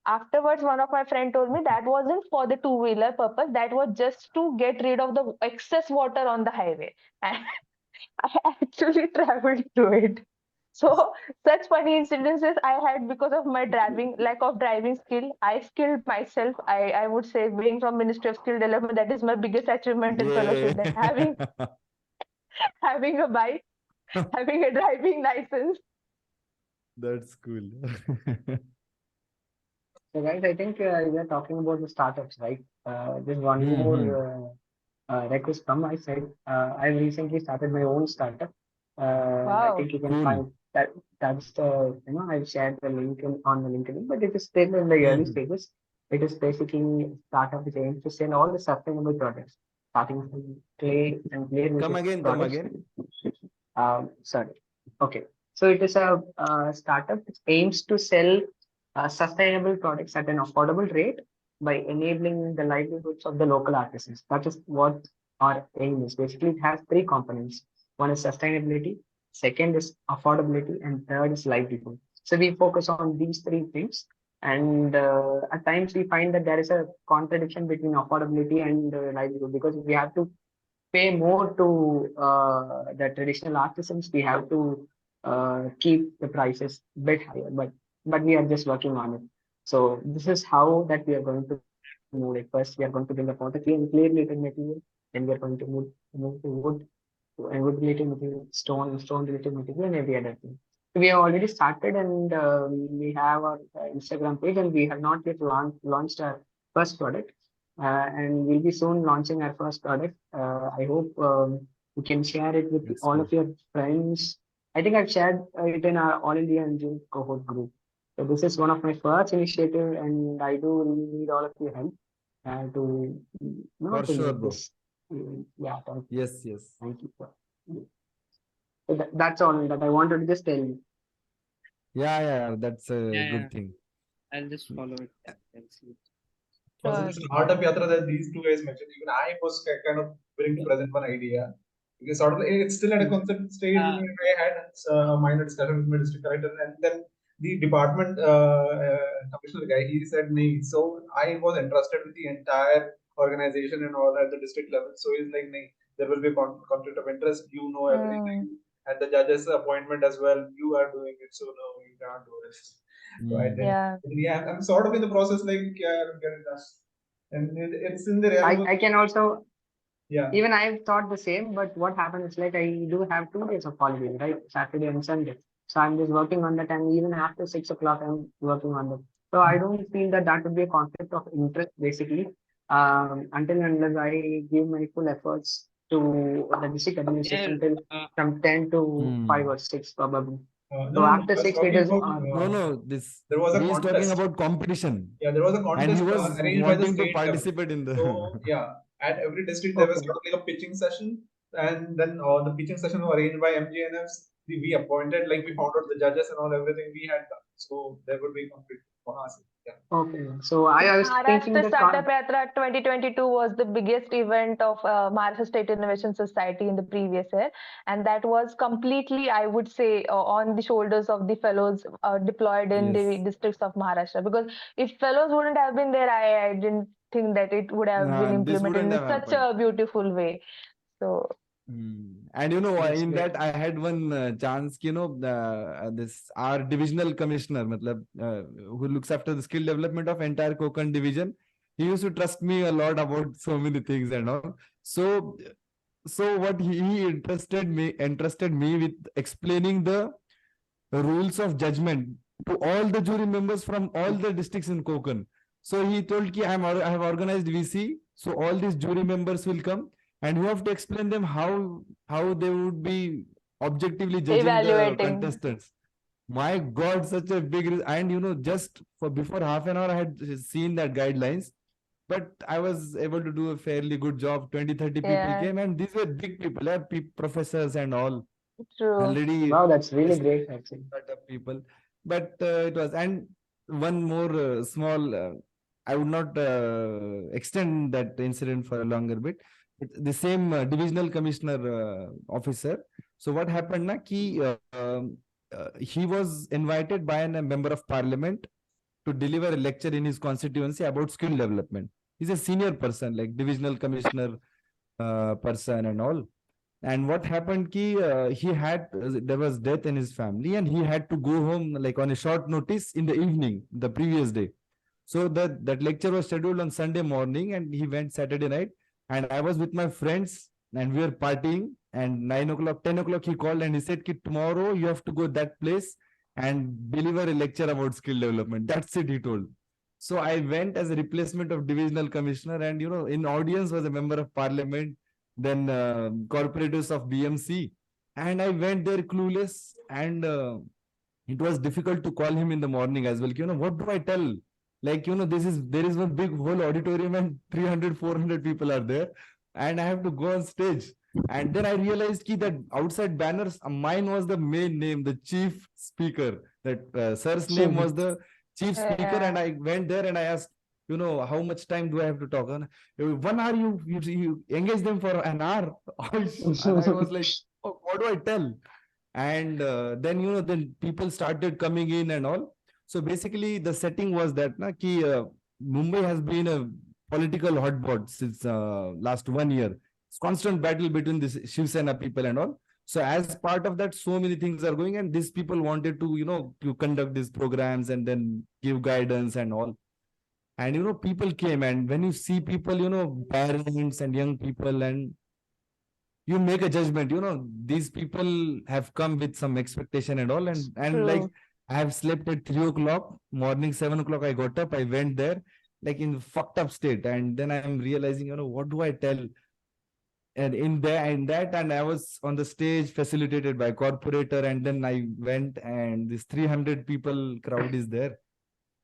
Afterwards, one of my friend told me that wasn't for the two-wheeler purpose. That was just to get rid of the excess water on the highway. And I actually traveled through it. So such funny incidences I had because of my lack of driving skill. I skilled myself. I would say being from Ministry of Skill Development, that is my biggest achievement in Yeah. fellowship. That having a bike, having a driving license. That's cool. So guys, I think we are talking about the startups, right? There's one more Hmm. request from my side. I recently started my own startup. I Wow. think you can Cool. find that. That's the I've shared the link on the LinkedIn, but it is still in the early Mhm. stages. It is basically a startup which aims to sell all the sustainable products, starting from clay and clay Come related again, come products. again. Sorry. Okay. So it is a startup which aims to sell sustainable products at an affordable rate by enabling the livelihoods of the local artisans. That is what our aim is. Basically, it has three components. One is sustainability, second is affordability, and third is livelihood. So we focus on these three things. And at times we find that there is a contradiction between affordability and livelihood, because we have to pay more to the traditional artisans. We have to keep the prices a bit higher, but we are just working on it. So this is how that we are going to move it. First, we are going to build upon the clear related material, then we are going to move to wood, and wood related material, stone related material, and every other thing. So we have already started, and we have our Instagram page, and we have not yet launched our first product. And we'll be soon launching our first product. I hope you can share it with That's all cool. of your friends. I think I've shared it in our All India MGN cohort group. So this is one of my first initiative, and I do really need all of your help to For to sure, make bro. this. Yeah, Yes, yes. thank you. So that's all that I wanted to just tell you. Yeah, that's a Yeah, good yeah. thing. I'll just follow it. I'll see. Also, Sure. the startup yatra that these two guys mentioned, even I was kind of willing to present one idea. Because sort of it's still at a concept stage. Uh, I had a minor discussion with my district collector, and then the department commissioner guy, he said nee. So I was entrusted with the entire organization and all at the district level. So he's like, nee, there will be a conflict of interest. You know everything, and the judges' appointment as well. You are doing it, so no, you can't do it. So I Mm. did. Yeah. Yeah, I'm sort of in the process, like, yeah, I'm getting done. And it's in the realm. I can also, Yeah. even I've thought the same, but what happens is like I do have 2 days of holiday, right? Saturday and Sunday. So I'm just working on that, and even after 6 o'clock, I'm working on that. So I don't feel that that would be a conflict of interest, basically, until and unless I give my full efforts to the district yeah, administration till from 10 to 5 Hmm. or 6, probably. No, So no, after I was 6, it talking is about, No, there was a he is talking contest. about competition. Yeah, there was a And he contest was arranged by the wanting to state level. participate in the. So, yeah, at every district, there was okay. sort of like a pitching session. And then the pitching session was arranged by MGNFs. We appointed, like, we found out the judges and all, everything we had done. So there would be conflict for us. Yeah. Okay. So I was thinking Maharashtra that Startup Yatra 2022 was the biggest event of Maharashtra State Innovation Society in the previous year. And that was completely, I would say, on the shoulders of the fellows deployed in the Yes. districts of Maharashtra. Because if fellows wouldn't have been there, I didn't think that it would have been This implemented wouldn't in have such happened. a beautiful way. So, And that's in great. that I had one chance, this our divisional commissioner, who looks after the skill development of entire Konkan division. He used to trust me a lot about so many things and all. So what he entrusted me with explaining the rules of judgment to all the jury members from all the districts in Konkan. So he told ki I have organized VC, so all these jury members will come, and you have to explain them how they would be objectively judging the evaluating. contestants. My God, such a big and just for before half an hour I had seen that guidelines, but I was able to do a fairly good job. 20-30 people Yeah, came, and these were big people, yeah, professors and all, true. already Wow, that's really established great, actually. startup people. But it was, and one more small, I would not extend that incident for a longer bit. The same divisional commissioner officer. So what happened na ki, he was invited by a member of parliament to deliver a lecture in his constituency about skill development. He's a senior person, like divisional commissioner person and all. And what happened ki he had there was death in his family, and he had to go home like on a short notice in the evening the previous day. So that lecture was scheduled on Sunday morning, and he went Saturday night. And I was with my friends, and we were partying. And 9 o'clock, 10 o'clock, he called and he said, "Ki tomorrow you have to go that place and deliver a lecture about skill development." That's it, he told. So I went as a replacement of divisional commissioner, and in audience was a member of parliament, then corporators of BMC, and I went there clueless, and it was difficult to call him in the morning as well. What do I tell? Like, there is one big whole auditorium and 300, 400 people are there, and I have to go on stage. And then I realized that outside banners, mine was the main name, the chief speaker. That sir's name was the chief speaker, and Yeah. I went there and I asked, how much time do I have to talk? And 1 hour, you engage them for an hour. And I was like, oh, what do I tell? And then people started coming in and all. So basically the setting was that Mumbai has been a political hotbed since last 1 year. It's constant battle between this Shiv Sena people and all. So as part of that, so many things are going, and these people wanted to conduct these programs and then give guidance and all. And people came, and when you see people, parents and young people, and you make a judgment, these people have come with some expectation and all, and like True. I have slept at 3 o'clock, morning 7 o'clock, I got up, I went there like in fucked up state, and then I'm realizing, what do I tell? And in that, and I was on the stage facilitated by corporator, and then I went, and this 300 people crowd is there.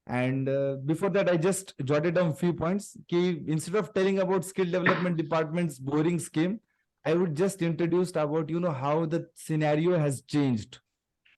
And before that, I just jotted down few points. Instead of telling about skill development department's boring scheme, I would just introduce about how the scenario has changed.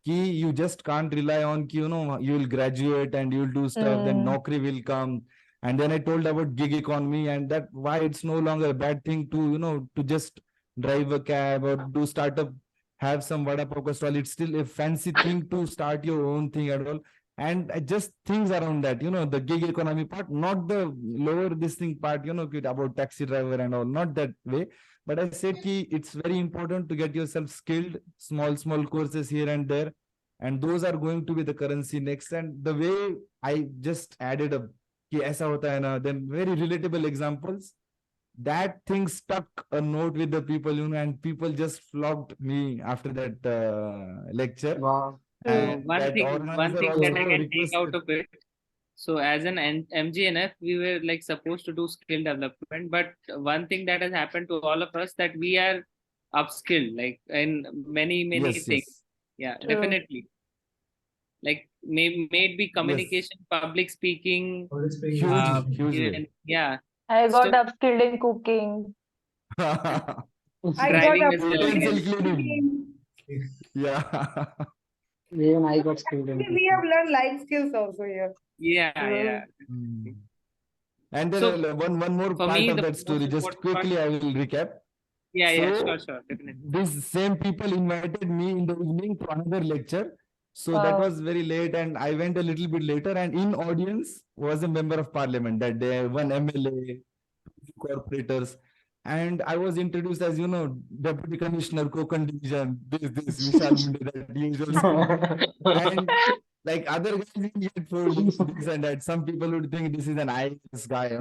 You just can't rely on you will graduate and you'll do stuff, then Naukri will come. And then I told about gig economy, and that why it's no longer a bad thing to just drive a cab or do startup, have some vada pav stall. It's still a fancy thing to start your own thing at all. And just things around that, the gig economy part, not the lower this thing part, about taxi driver and all, not that way. But I said it's very important to get yourself skilled, small courses here and there. And those are going to be the currency next. And the way I just added up, aisa hota hai na, then very relatable examples. That thing stuck a note with the people, and people just flocked me after that lecture. Wow. And one that thing organizer that I also can take out requested. of it. So as an MGNF, we were like supposed to do skill development, but one thing that has happened to all of us, that we are upskilled, like in many Yes, things. yes. Yeah, True. definitely. Like may it be communication, public speaking, Huge way. even, yeah. I got So upskilled in cooking. I got driving as well. upskilled Utensil in cleaning. cooking. Yeah. Even I got skilled in We have learned life skills also here. Yeah, True. yeah. And then So one more for part me, of the that story, most just important part, quickly I will recap. yeah, So sure, definitely. these same people invited me in the evening to another lecture. So that Wow. was very late, and I went a little bit later, and in audience was a member of parliament that day, one MLA, corporators. And I was introduced as, Deputy Commissioner, Konkan Division, this Vishal Munde, that usual stuff. And like other guys in yet for this and that, some people would think this is an IAS guy,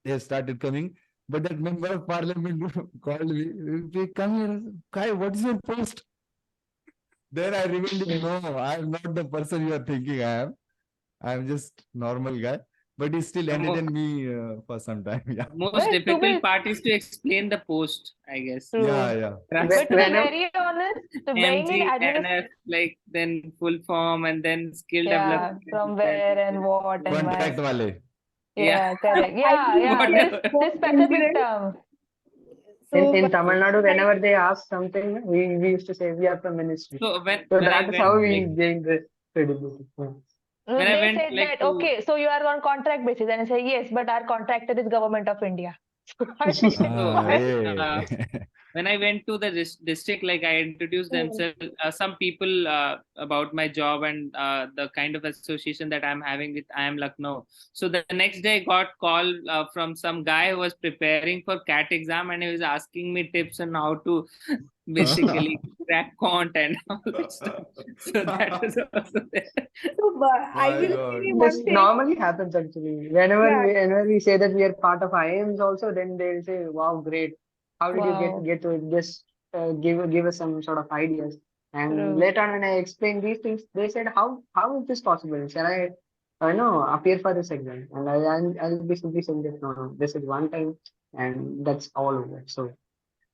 they started coming. But that member of parliament called me, come here, Kai, what is your post? Then I revealed, no, I'm not the person you are thinking I am. I'm just normal guy. But he still The entertained me for some time. Yeah. most But to difficult be part is to explain the post, I guess. true. Yeah. But to be Whenever very honest, being in MGNF, like then full form and then skill yeah, development. from where and what and Contract why. wale. Yeah, correct. I Yeah, think this Whatever. specific term. in So, Tamil Nadu, whenever they ask something, we used to say we are from ministry. So when So I that is went, how we like, gained the credibility. when I They went said like that, to, okay, so you are on contract basis. And I say, yes, but our contractor is government of India. So I think so Hey. when I went to the district, like I introduced themselves, some people about my job and the kind of association that I'm having with I am Lucknow. So the next day I got call from some guy who was preparing for CAT exam, and he was asking me tips on how to basically crack quant and all that stuff. So that was also there. so I My will God. tell you This one thing. normally happens actually. Whenever Yeah. whenever we say that we are part of IIMs also, then they'll say, "Wow, great! How did Wow. you get to it? Just give us some sort of ideas." And True. later on, when I explained these things, they said, "How is this possible? Shall I appear for this exam, and I'll be simply saying that no, this is one time, and that's all over. So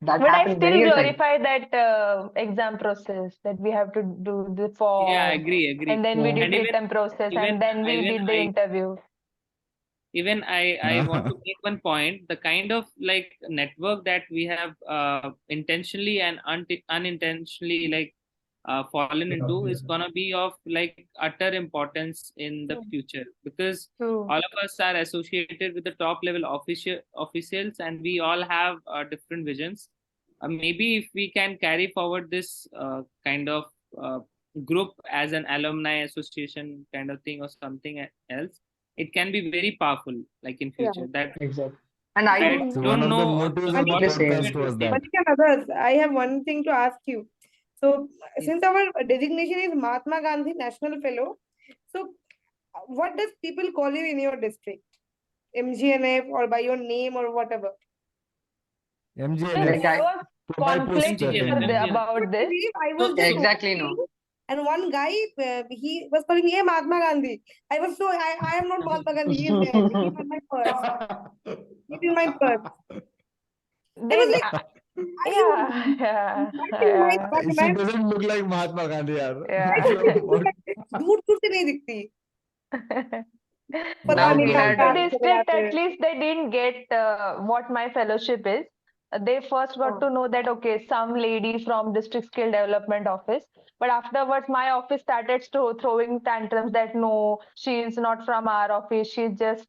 that But I happens still many a time. glorify that exam process that we have to do the Yeah, form, agree. and then we Yeah. did And written process, and then we did the interview. even I want to make one point. The kind of like network that we have intentionally and unintentionally like fallen into is gonna be of like utter importance in the future, because True. all of us are associated with the top level officials, and we all have different visions. Maybe if we can carry forward this kind of uh, group as an alumni association kind of thing or something else, it can be very powerful, like in Yeah. future. That Exactly. And I I So don't one of the know motives to of the what Just saying. podcast extent it was will that. Manika and others, I have one thing to ask you. So, take. since our designation is Mahatma Gandhi National Fellow, so what does people call you in your district? MGNF or by your name or whatever? MGNF, Like There was to my conflict poster MGNF, name. about this. I was So, just exactly no. walking, and one guy, he was calling me, "Hey, Mahatma Gandhi." I was so, I am not Mahatma Gandhi. He is there. He is in my purse. He's in my purse. I was Then, like, are yeah, you yeah, back in my yeah, back in She my doesn't look like Mahatma Gandhi, yaar. yeah. What? दूर दूर से नहीं दिखती पता Now नहीं we कहाँ had कहाँ The से district, बुलाते at हैं least they didn't get what my fellowship is. They first got to know that, okay, some lady from district skill development office. But afterwards, my office started throwing tantrums that no, she is not from our office. She's just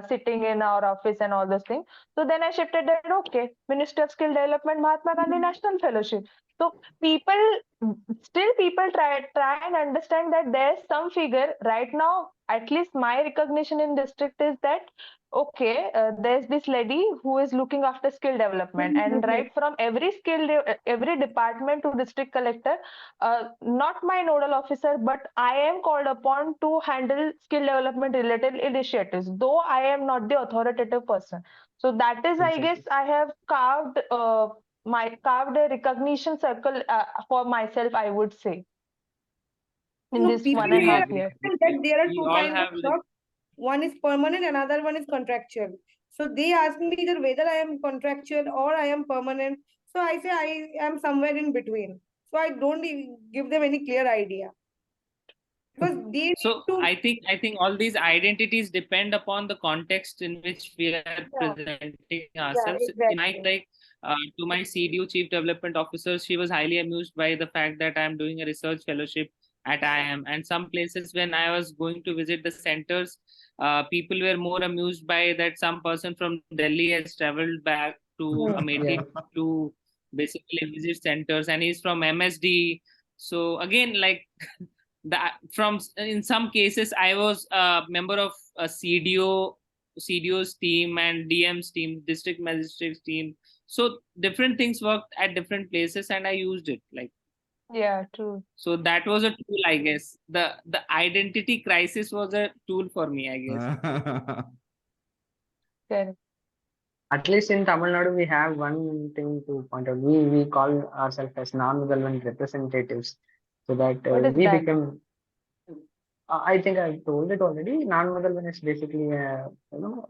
sitting in our office and all those things. So then I shifted that, okay, Minister of Skill Development, Mahatma Gandhi National Fellowship. So people try and understand that there's some figure right now. At least my recognition in district is that, okay, there's this lady who is looking after skill development, and right from every every department to district collector, not my nodal officer, but I am called upon to handle skill development related initiatives, though I am not the authoritative person. So that is, I guess, I have carved a recognition circle for myself, I would say, in no this people one and a agree, here half agree. year. understand that there are We two all kinds of have like jobs. One is permanent, another one is contractual. So they ask me either whether I am contractual or I am permanent. So I say I am somewhere in between. So I don't give them any clear idea because they need so. to. I think all these identities depend upon the context in which we are Yeah, presenting yeah, ourselves. In my exactly. like to my CDO, Chief Development Officer, she was highly amused by the fact that I am doing a research fellowship at IIM. And some places when I was going to visit the centers, people were more amused by that some person from Delhi has traveled back to yeah. Amethi to basically visit centers, and he's from MSD. So again, like that from in some cases I was a member of a CDO's team and DM's team, district magistrate's team. So different things worked at different places, and I used it like. Yeah, true. So that was a tool, I guess. The identity crisis was a tool for me, I guess. Correct. At least in Tamil Nadu, we have one thing to point out. We call ourselves as non-government representatives, so that What is we that? become. I think I told it already. Non-government is basically a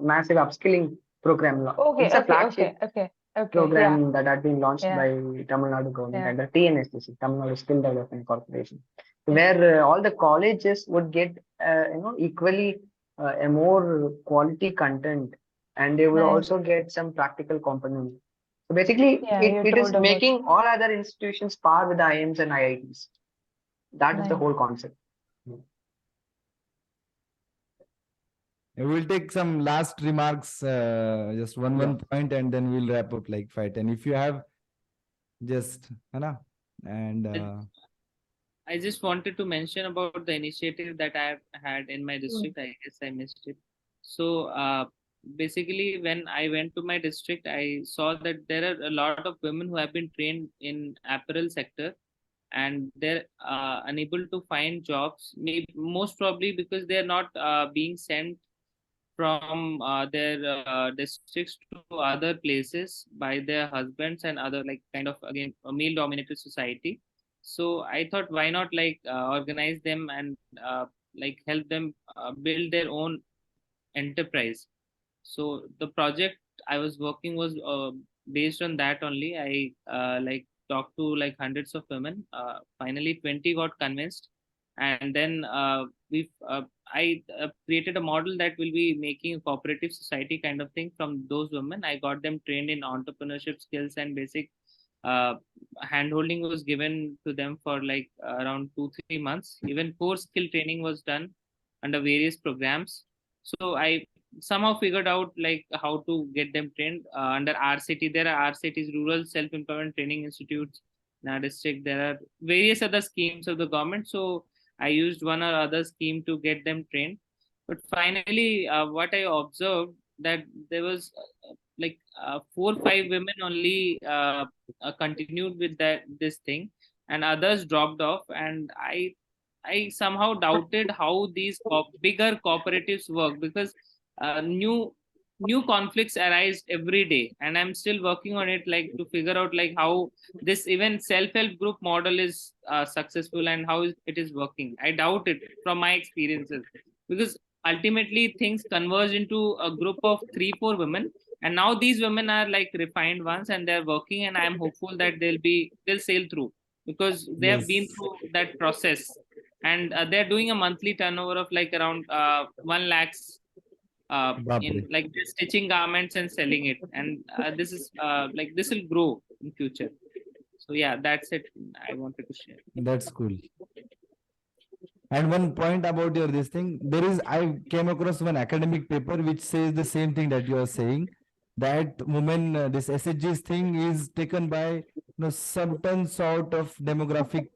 massive upskilling program. Okay, It's a okay, flagship okay. Yeah, program that had been launched yeah, by Tamil Nadu government yeah. under TNSTC, Tamil Nadu Skill Development Corporation, where all the colleges would get equally a more quality content, and they would Nice. also get some practical component. So basically, Yeah, it, you it is told about. making all other institutions par with IIMs and IITs. That is the Nice. whole concept. We'll take some last remarks, just one point, and then we'll wrap up like 5-10. If you have just, Hana, and I just wanted to mention about the initiative that I've had in my district. I guess I missed it. So basically, when I went to my district, I saw that there are a lot of women who have been trained in apparel sector, and they're unable to find jobs. Maybe most probably because they're not being sent from their districts to other places by their husbands and other like kind of again a male dominated society. So I thought why not like organize them and like help them build their own enterprise. So the project I was working was based on that only. I like talked to like hundreds of women. Finally, 20 got convinced, and then I created a model that will be making a cooperative society kind of thing from those women. I got them trained in entrepreneurship skills, and basic uh, handholding was given to them for like around 2-3 months. Even core skill training was done under various programs. So I somehow figured out like how to get them trained under RCT. There are RCTs, Rural Self-Employment Training Institutes in our district. There are various other schemes of the government. So I used one or other scheme to get them trained. But finally, what I observed that there was like 4 or 5 women only continued with this thing, and others dropped off. And I somehow doubted how these bigger cooperatives work, because new conflicts arise every day, and I'm still working on it, like to figure out like how this even self-help group model is successful and how it is working. I doubt it from my experiences, because ultimately things converge into a group of 3-4 women, and now these women are like refined ones and they're working, and I'm hopeful that they'll sail through, because they have been Yes. through that process. And they're doing a monthly turnover of like around 1 lakhs in Bapre. like just stitching garments and selling it. And this is like this will grow in future. So yeah, that's it I wanted to share. That's cool. And one point about your this thing, there is I came across one academic paper which says the same thing that you are saying, that women this SHG's thing is taken by certain sort of demographic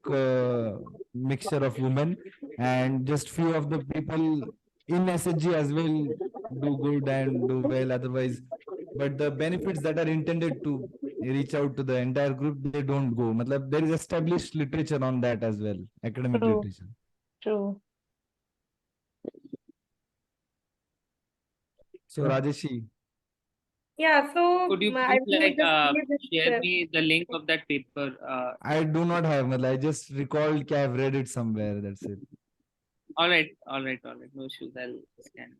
mixture of women, and just few of the people in SHG as well do good and do well otherwise, but the benefits that are intended to reach out to the entire group, they don't go. Matlab, there is established literature on that as well, academic True. literature. True. So Rajeshi, Yeah, so Could you I please will like just say this. share me the link of that paper? I do not have, matlab, I just recalled that I've read it somewhere. That's it. All right, no issues, I'll scan.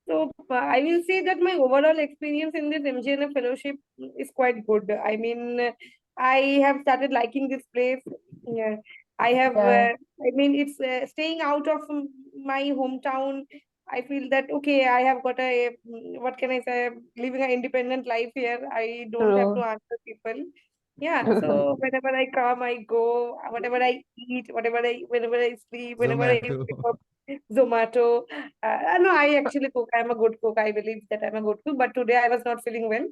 So I will say that my overall experience in this MGNF fellowship is quite good. I mean, I have started liking this place. Yeah, I have. Yeah. I mean, it's staying out of my hometown. I feel that okay, I have got what can I say, living an independent life here. I don't have to True. answer people. Yeah, so whenever I come, I go. Whatever I eat, whenever I sleep, whenever I Zomato. wake up, Zomato. No, I actually cook. I'm a good cook. I believe that I'm a good cook. But today I was not feeling well.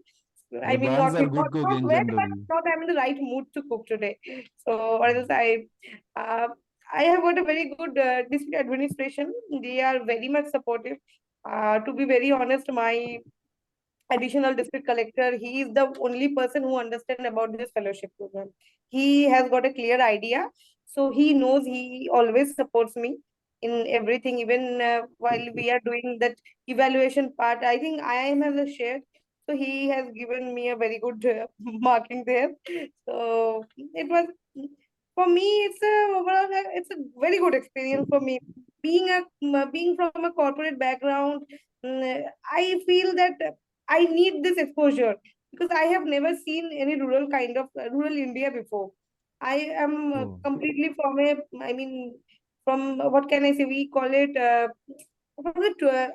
I The mean, bonds not are not good cook not in well, but general. not I'm in the right mood to cook today. So, or else uh, I have got a very good district administration. They are very much supportive. To be very honest, my additional district collector, he is the only person who understands about this fellowship program. He has got a clear idea, so he knows, he always supports me in everything, even while we are doing that evaluation part. I think I am as a shared, so he has given me a very good marking there. So it was, for me, it's a overall it's a very good experience for me, being from a corporate background. I feel that I need this exposure because I have never seen any rural kind of rural India before. I am Oh, completely from a, I mean, from what can I say? We call it from the.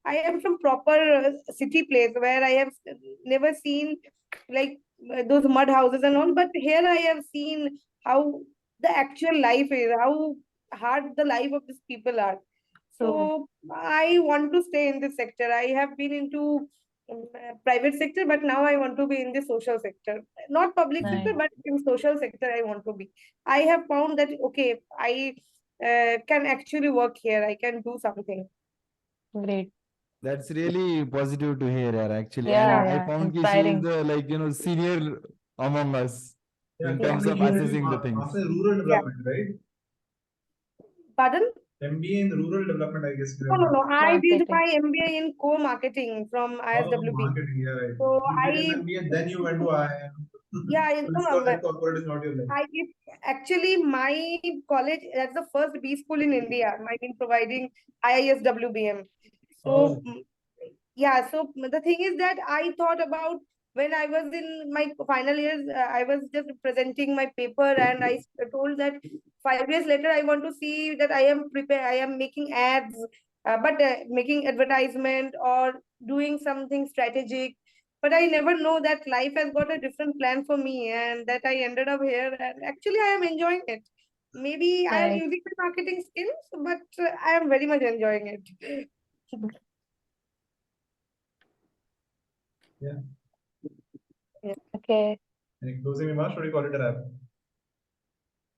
I am from proper city place where I have never seen like those mud houses and all. But here I have seen how the actual life is, how hard the life of these people are. True. So I want to stay in this sector. I have been into private sector, but now I want to be in the social sector, not public sector, Nice. but in social sector. I want to be. I have found that okay, I can actually work here. I can do something. Great. that's really positive to hear, yaar, actually. Yeah, And Yeah, I yeah. found ki she is Inspiring. the like senior among us Yeah, in yeah, terms of currently you're doing assessing the master things. in rural yeah. development, right? Pardon? MBA in rural development, I guess you No, have no, done. no. I did Marketing. my MBA in co-marketing from Oh, ISWB. marketing, yeah, right. So You did an I MBA, then you went to IIM. Yeah, I know. And corporate is not your life. Actually, my college, that's the first B school in India, I mean, providing IIS WBM. So, Oh. yeah, so the thing is that I thought about when I was in my final years, I was just presenting my paper and I told that 5 years later, I want to see that I am prepared, I am making ads, but making advertisement or doing something strategic. But I never know that life has got a different plan for me and that I ended up here. And actually, I am enjoying it. Maybe I am Nice. using my marketing skills, but I am very much enjoying it. Yeah. Okay. Any closing remarks? What do you call it a wrap?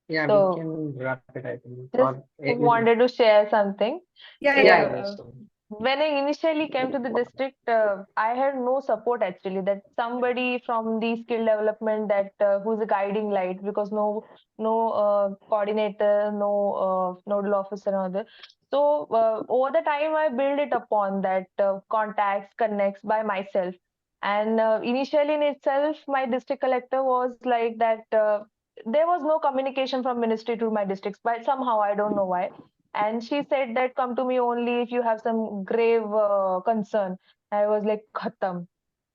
Yeah, we So can wrap it, I think. just Or wanted to share something. Yeah, So, yeah, yeah. yes. when I initially came to the district, I had no support actually. That somebody from the skill development that who's a guiding light, because no coordinator, no nodal officer, or other. So over the time, I build it upon that contacts, connects by myself. And initially in itself, my district collector was like that. There was no communication from ministry to my districts, but somehow I don't know why. And she said that come to me only if you have some grave concern. I was like, khatam.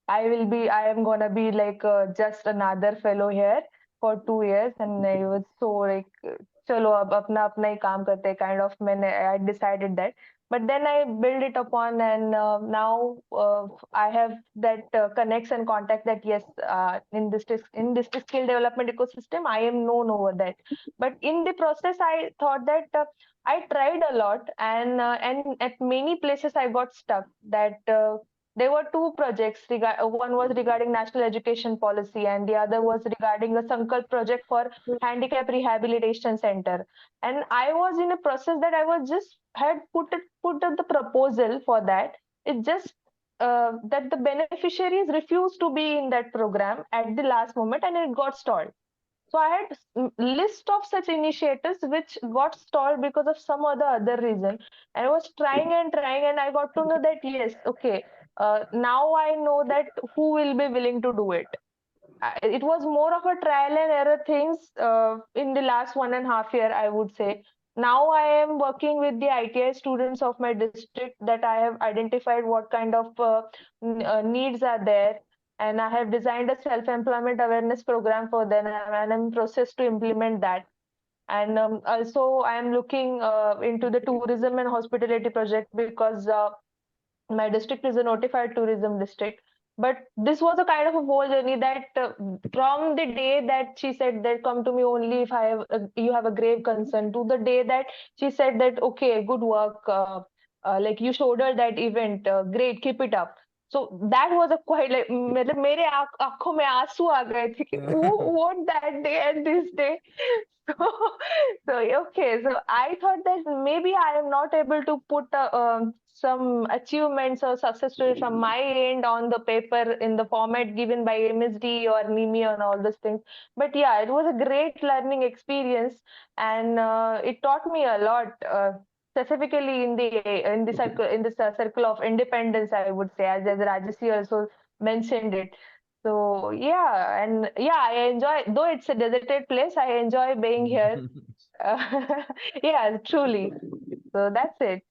I am gonna be like just another fellow here for 2 years. And I was so like, chalo ab apna apna hi kaam karte hain, kind of. I decided that. But then I build it upon, and now I have that connects and contact that yes, in this skill development ecosystem, I am known over that. But in the process, I thought that I tried a lot, and at many places I got stuck. That there were two projects. One was regarding national education policy, and the other was regarding a Sankalp project for handicap rehabilitation center. And I was in a process that I was just had put up the proposal for that. It just that the beneficiaries refused to be in that program at the last moment, and it got stalled. So I had list of such initiatives which got stalled because of some other reason. I was trying, and I got to know that yes, okay, now I know that who will be willing to do it. It was more of a trial and error things in the last 1.5 year, I would say. Now I am working with the ITI students of my district, that I have identified what kind of needs are there, and I have designed a self-employment awareness program for them, and I'm in process to implement that. And also I am looking into the tourism and hospitality project, because my district is a notified tourism district. But this was a kind of a whole journey, that from the day that she said that come to me only if I have you have a grave concern, to the day that she said that okay, good work, like you showed her that event, great, keep it up. So that was a quite like मतलब मेरे आंखों में आंसू आ गए थे कि what that day and this day. So, so okay, so I thought that maybe I am not able to put some achievements or success story from my end on the paper in the format given by MSD or Mimi and all those things. But yeah, it was a great learning experience, and it taught me a lot. Specifically in the circle of independence, I would say, as Rajashi also mentioned it. So yeah, and yeah, I enjoy, though it's a deserted place, I enjoy being here. Yeah, truly. So that's it.